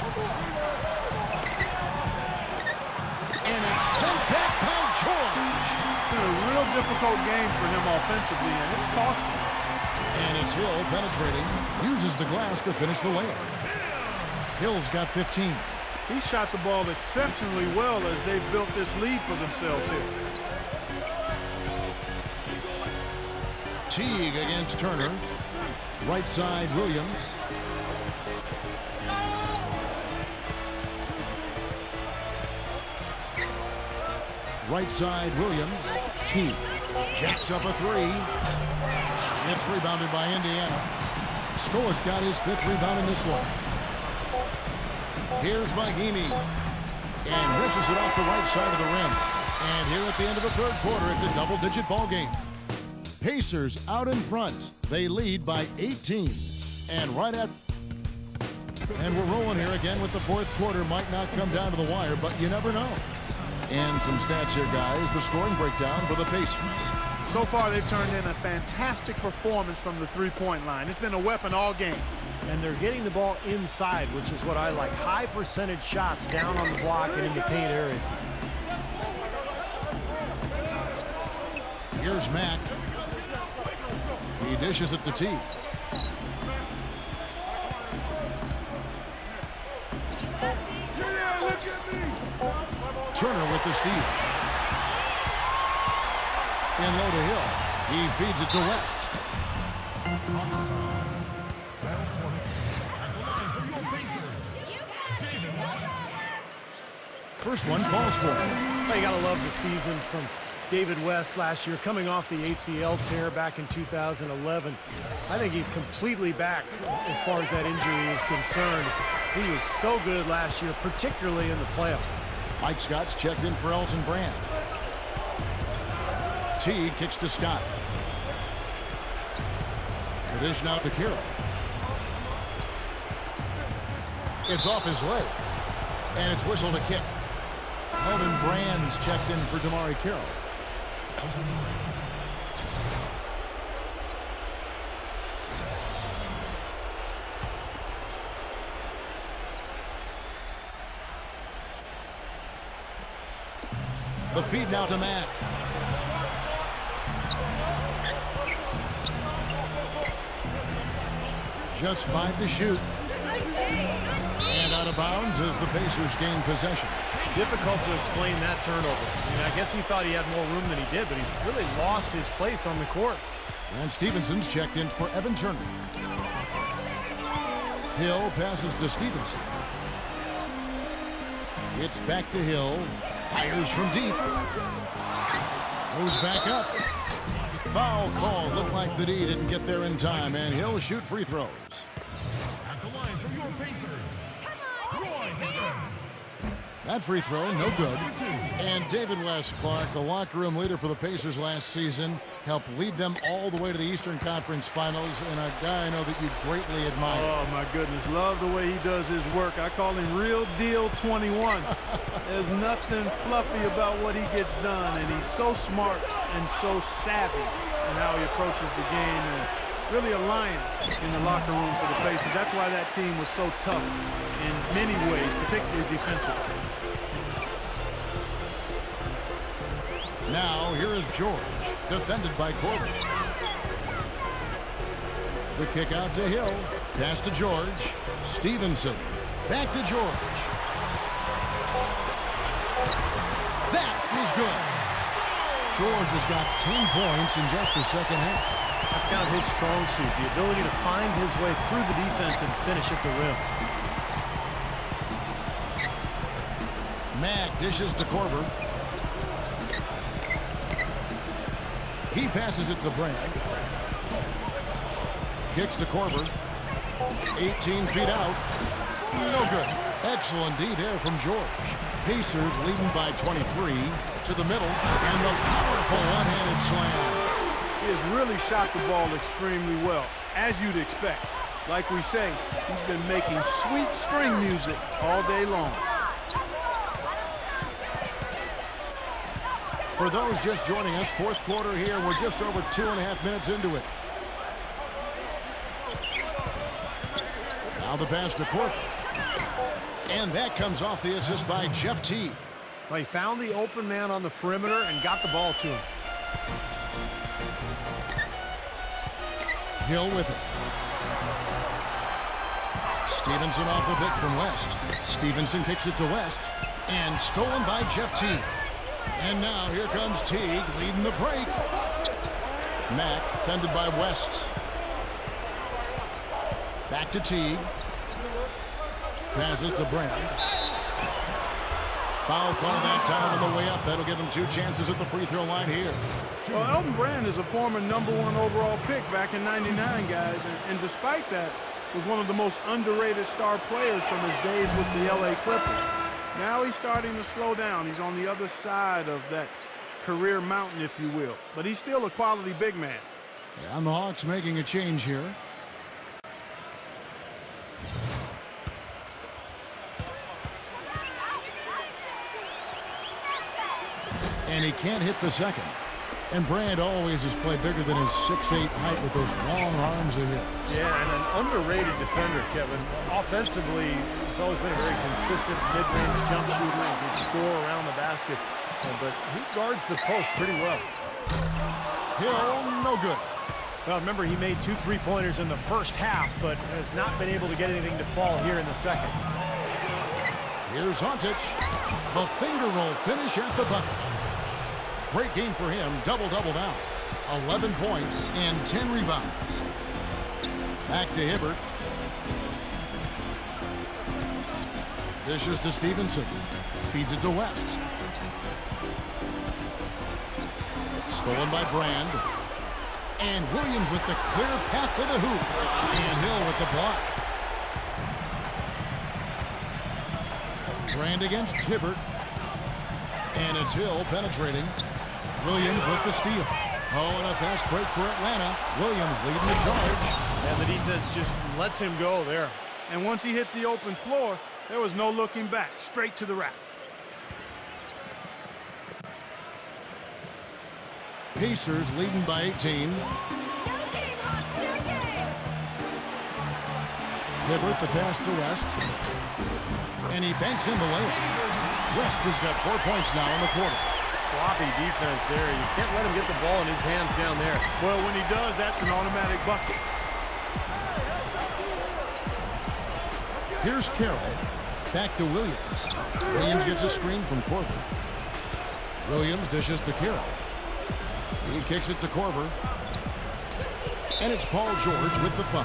And it's sent back by George. It's been a real difficult game for him offensively, and it's costly. And it's Hill penetrating. Uses the glass to finish the layup. Hill's got 15. He shot the ball exceptionally well as they've built this lead for themselves here. Teague against Turner. Right side, Williams. Right side, Williams. Teague jacks up a three. It's rebounded by Indiana. Scola's got his 5th rebound in this one. Here's Mahinmi. And misses it off the right side of the rim. And here at the end of the 3rd quarter, it's a double-digit ball game. Pacers out in front. They lead by 18. And we're rolling here again with the 4th quarter. Might not come down to the wire, but you never know. And some stats here, guys. The scoring breakdown for the Pacers. So far, they've turned in a fantastic performance from the three-point line. It's been a weapon all game. And they're getting the ball inside, which is what I like. High percentage shots down on the block and in the paint area. Here's Mack. He dishes it to Teague. Turner with the steal. In low to Hill. He feeds it to West. First one falls for him. You gotta love the season from David West last year, coming off the ACL tear back in 2011. I think he's completely back as far as that injury is concerned. He was so good last year, particularly in the playoffs. Mike Scott's checked in for Elton Brand. Teague kicks to Scott. The dish now to Carroll. It's off his leg. And it's whistled a kick. Elton Brand's checked in for DeMarre Carroll. The feed now to Mack. Just 5 to shoot. And out of bounds as the Pacers gain possession. Difficult to explain that turnover. I mean, I guess he thought he had more room than he did, but he really lost his place on the court. And Stephenson's checked in for Evan Turner. Hill passes to Stephenson. It's back to Hill. Fires from deep. Goes back up. Foul call. Looked like the D didn't get there in time, and he'll shoot free throws. At the line for your Pacers, Hibbert. That free throw, no good. And David West, Clark, a locker room leader for the Pacers last season, helped lead them all the way to the Eastern Conference Finals, and a guy I know that you greatly admire. Oh, my goodness. Love the way he does his work. I call him Real Deal 21. There's nothing fluffy about what he gets done, and he's so smart and so savvy in how he approaches the game, and really a lion in the locker room for the Pacers. That's why that team was so tough in many ways, particularly defensively. Now, here is George, defended by Korver. The kick out to Hill. Pass to George. Stephenson. Back to George. That is good. George has got 10 points in just the second half. That's kind of his strong suit, the ability to find his way through the defense and finish at the rim. Mack dishes to Korver. He passes it to Brand. Kicks to Korver. 18 feet out. No good. Excellent D there from George. Pacers leading by 23 to the middle. And the powerful one-handed slam. He has really shot the ball extremely well, as you'd expect. Like we say, he's been making sweet string music all day long. For those just joining us, fourth quarter here. We're just over 2.5 minutes into it. Now the pass to Korver. And that comes off the assist by Jeff Teague. Well, he found the open man on the perimeter and got the ball to him. Hill with it. Stephenson off the pick from West. Stephenson kicks it to West. And stolen by Jeff Teague. And now here comes Teague leading the break. Mack fended by West. Back to Teague. Passes to Brand. Foul call that time on the way up. That'll give him 2 chances at the free throw line here. Well, Elton Brand is a former #1 overall pick back in '99, guys. And despite that, was one of the most underrated star players from his days with the LA Clippers. Now he's starting to slow down. He's on the other side of that career mountain, if you will. But he's still a quality big man. Yeah, and the Hawks making a change here. And he can't hit the second. And Brand always has played bigger than his 6'8" height with those long arms of his. Yeah, and an underrated defender, Kevin. Offensively, he's always been a very consistent mid-range jump shooter and can score around the basket. But he guards the post pretty well. Hill, no good. Well, remember, he made 2 3-pointers in the first half, but has not been able to get anything to fall here in the second. Here's Antic. The finger roll finish at the bucket. Great game for him. Double-double now. 11 points and 10 rebounds. Back to Hibbert. Dishes to Stephenson. Feeds it to West. Stolen by Brand. And Williams with the clear path to the hoop. And Hill with the block. Brand against Hibbert. And it's Hill penetrating. Williams with the steal. Oh, and a fast break for Atlanta. Williams leading the charge. And the defense just lets him go there. And once he hit the open floor, there was no looking back. Straight to the rack. Pacers leading by 18. Hibbert the pass to West. And he banks in the layup. West has got 4 points now in the quarter. Sloppy defense there. You can't let him get the ball in his hands down there. Well, when he does, that's an automatic bucket. Here's Carroll. Back to Williams. Williams gets a screen from Korver. Williams dishes to Carroll. He kicks it to Korver. And it's Paul George with the foul.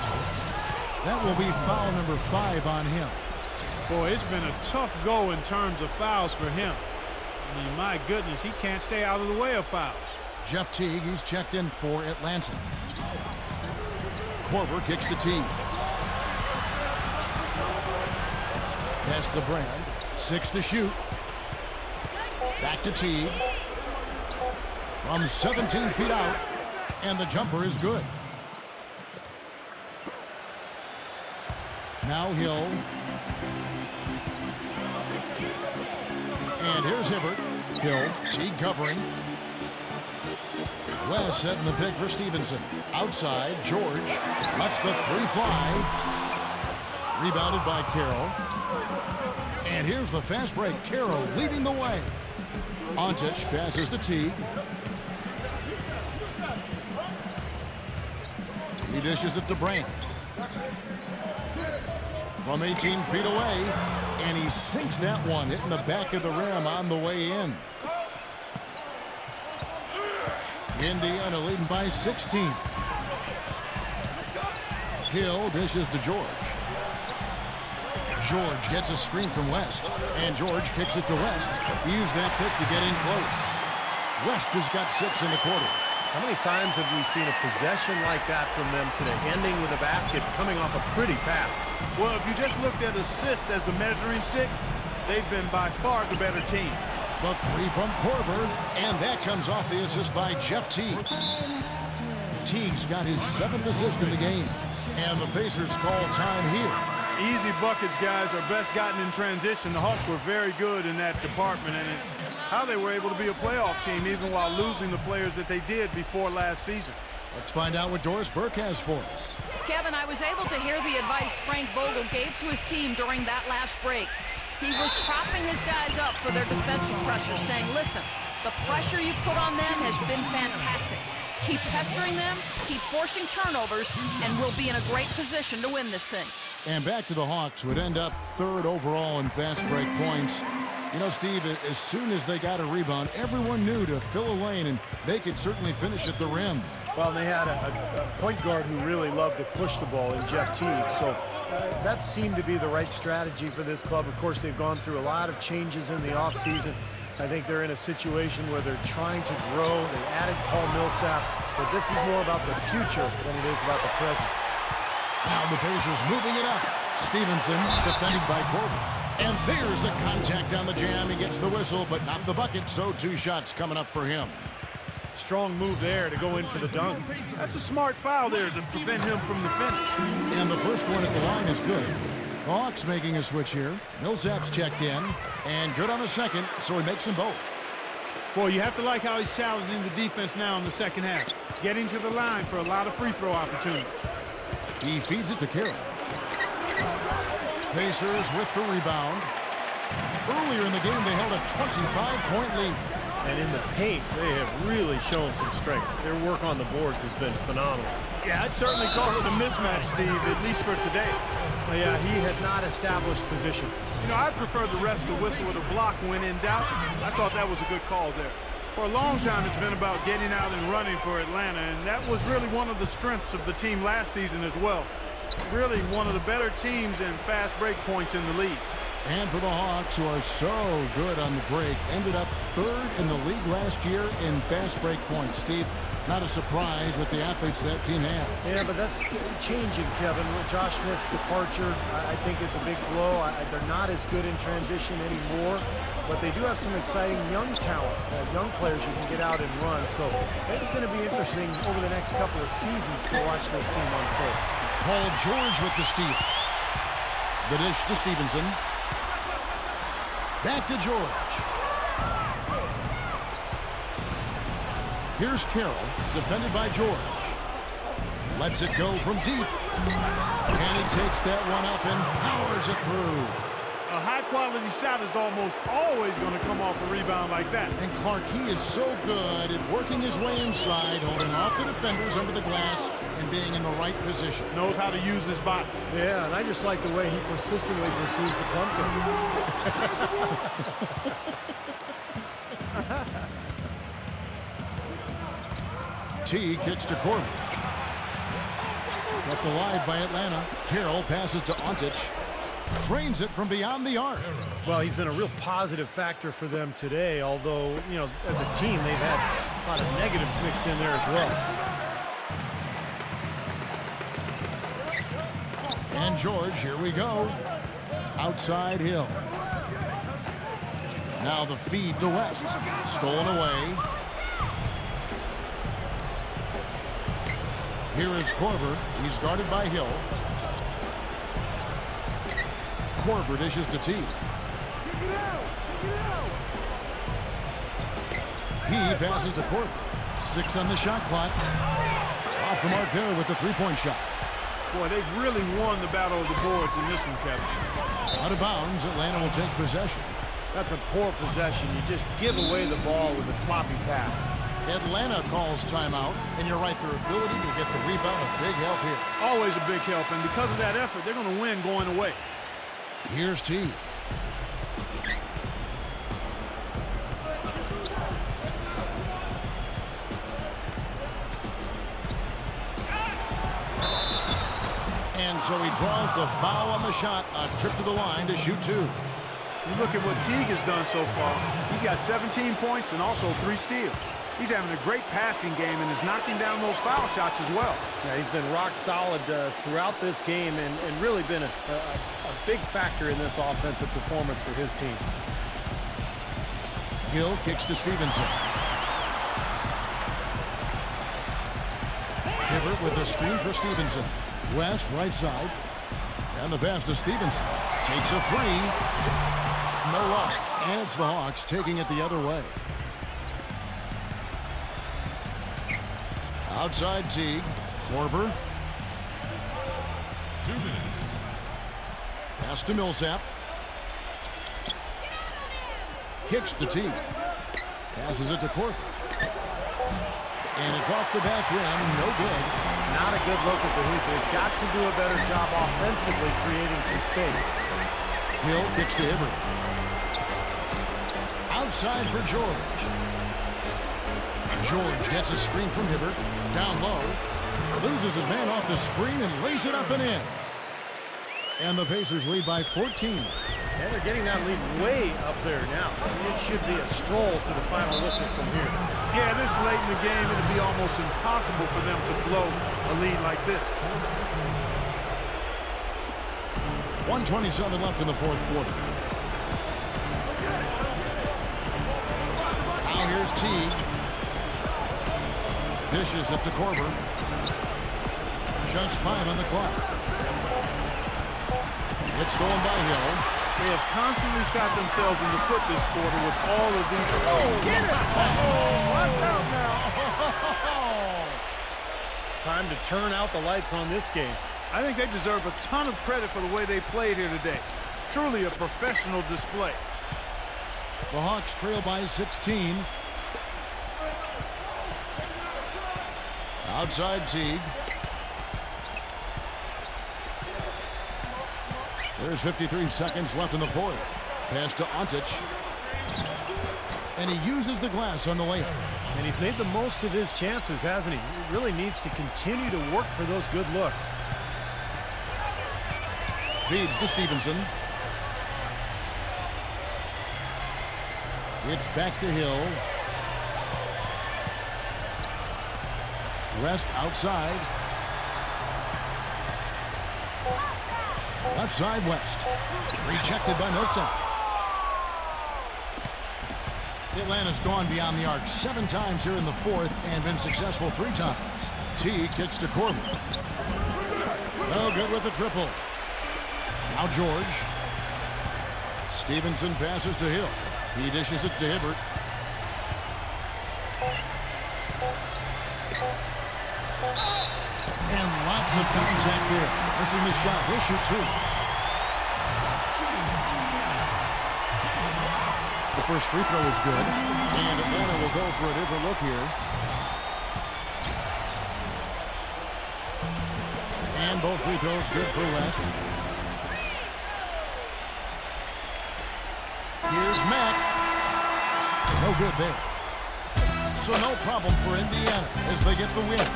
That will be foul number 5 on him. Boy, it's been a tough go in terms of fouls for him. I mean, my goodness, he can't stay out of the way of fouls. Jeff Teague, he's checked in for Atlanta. Korver kicks to Teague. Pass to Brand. 6 to shoot. Back to Teague. From 17 feet out. And the jumper is good. Now Hill. And here's Hibbert. Hill. Teague covering. West setting the pick for Stephenson. Outside, George lets the 3 fly. Rebounded by Carroll. And here's the fast break. Carroll leading the way. Antic passes to Teague. He dishes it to Brand. From 18 feet away. And he sinks that one, hitting the back of the rim on the way in. Indiana leading by 16. Hill dishes to George. George gets a screen from West. And George kicks it to West. He used that pick to get in close. West has got 6 in the quarter. How many times have we seen a possession like that from them today, ending with a basket coming off a pretty pass? Well, if you just looked at assists as the measuring stick, they've been by far the better team. The 3 from Korver, and that comes off the assist by Jeff Teague. Teague's got his 7th assist in the game, and the Pacers call time here. Easy buckets, guys, are best gotten in transition. The Hawks were very good in that department, and it's how they were able to be a playoff team even while losing the players that they did before last season. Let's find out what Doris Burke has for us. Kevin, I was able to hear the advice Frank Vogel gave to his team during that last break. He was propping his guys up for their defensive pressure, saying, listen, the pressure you put on them has been fantastic. Keep pestering them, keep forcing turnovers, and we'll be in a great position to win this thing. And back to the Hawks, would end up 3rd overall in fast break points. You know, Steve, as soon as they got a rebound, everyone knew to fill a lane, and they could certainly finish at the rim. Well, they had a point guard who really loved to push the ball in Jeff Teague, so that seemed to be the right strategy for this club. Of course, they've gone through a lot of changes in the offseason. I think they're in a situation where they're trying to grow. They added Paul Millsap, but this is more about the future than it is about the present. Now the Pacers moving it up. Stephenson defended by Korver. And there's the contact on the jam. He gets the whistle, but not the bucket, so 2 shots coming up for him. Strong move there to go in for the dunk. That's a smart foul there to prevent him from the finish. And the first one at the line is good. Hawks making a switch here. Millsap's checked in, and good on the second, so he makes them both. Boy, you have to like how he's challenging the defense now in the second half. Getting to the line for a lot of free throw opportunities. He feeds it to Carroll. Pacers with the rebound. Earlier in the game, they held a 25-point lead. And in the paint, they have really shown some strength. Their work on the boards has been phenomenal. Yeah, I'd certainly call it a mismatch, Steve, at least for today. Yeah, he had not established position. You know, I prefer the refs to whistle with a block when in doubt. I thought that was a good call there. For a long time, it's been about getting out and running for Atlanta, and that was really one of the strengths of the team last season as well. Really one of the better teams in fast break points in the league. And for the Hawks, who are so good on the break, ended up 3rd in the league last year in fast break points. Steve, not a surprise with the athletes that team has. Yeah, but that's changing, Kevin. Josh Smith's departure, I think, is a big blow. They're not as good in transition anymore, but they do have some exciting young talent, young players who can get out and run. So it's going to be interesting over the next couple of seasons to watch this team unfold. Paul George with the steal. The dish to Stephenson. Back to George. Here's Carroll, defended by George. Lets it go from deep. And he takes that one up and powers it through. A high-quality shot is almost always going to come off a rebound like that. And Clark, he is so good at working his way inside, holding off the defenders under the glass, and being in the right position. Knows how to use his body. Yeah, and I just like the way he persistently pursues the pumpkin. Teague kicks to Korver. Kept alive by Atlanta. Carroll passes to Antic. Trains it from beyond the arc. Well, he's been a real positive factor for them today, although, you know, as a team, they've had a lot of negatives mixed in there as well. And George, here we go. Outside Hill. Now the feed to West. Stolen away. Here is Korver. He's guarded by Hill. Korver dishes to Teague. He passes to Korver. 6 on the shot clock. Off the mark there with the three-point shot. Boy, they've really won the battle of the boards in this one, Kevin. Out of bounds, Atlanta will take possession. That's a poor possession. You just give away the ball with a sloppy pass. Atlanta calls timeout, and you're right, their ability to get the rebound, a big help here. Always a big help, and because of that effort, they're going to win going away. Here's Teague. And so he draws the foul on the shot, a trip to the line to shoot 2. You look at what Teague has done so far. He's got 17 points and also 3 steals. He's having a great passing game and is knocking down those foul shots as well. Yeah, he's been rock solid throughout this game and really been a big factor in this offensive performance for his team. Hill kicks to Stephenson. Hibbert with a screen for Stephenson. West, right side. And the pass to Stephenson. Takes a 3. No luck. And it's the Hawks taking it the other way. Outside Teague. Korver. 2 minutes. Pass to Millsap. Kicks to Teague. Passes it to Korver. And it's off the back rim. No good. Not a good look at the hoop. They've got to do a better job offensively creating some space. Hill kicks to Hibbert. Outside for George. George gets a screen from Hibbert. Down low. Loses his man off the screen and lays it up and in. And the Pacers lead by 14. And they're getting that lead way up there now. It should be a stroll to the final whistle from here. Yeah, this late in the game, it'll be almost impossible for them to blow a lead like this. 1:27 left in the fourth quarter. Now here's Teague. Dishes up to Korver. Just 5 on the clock. It's stolen by Hill. They have constantly shot themselves in the foot this quarter with all of these. Oh, Get it! Watch out now. Time to turn out the lights on this game. I think they deserve a ton of credit for the way they played here today. Truly a professional display. The Hawks trail by 16. Outside Teague. There's 53 seconds left in the fourth. Pass to Antic. And he uses the glass on the layup. And he's made the most of his chances, hasn't he? He really needs to continue to work for those good looks. Feeds to Stephenson. It's back to Hill. Rest outside. Left side West. Rejected by Millsap. Atlanta's gone beyond the arc 7 times here in the fourth and been successful 3 times. Teague kicks to Korver. No good with the triple. Now George. Stephenson passes to Hill. He dishes it to Hibbert. And lots of contact there. Missing the shot. He'll shoot 2. The first free throw is good. And Atlanta will go for a different look here. And both free throws good for West. Here's Mack. No good there. So no problem for Indiana as they get the win.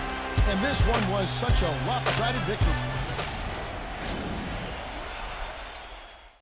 And this one was such a lopsided victory.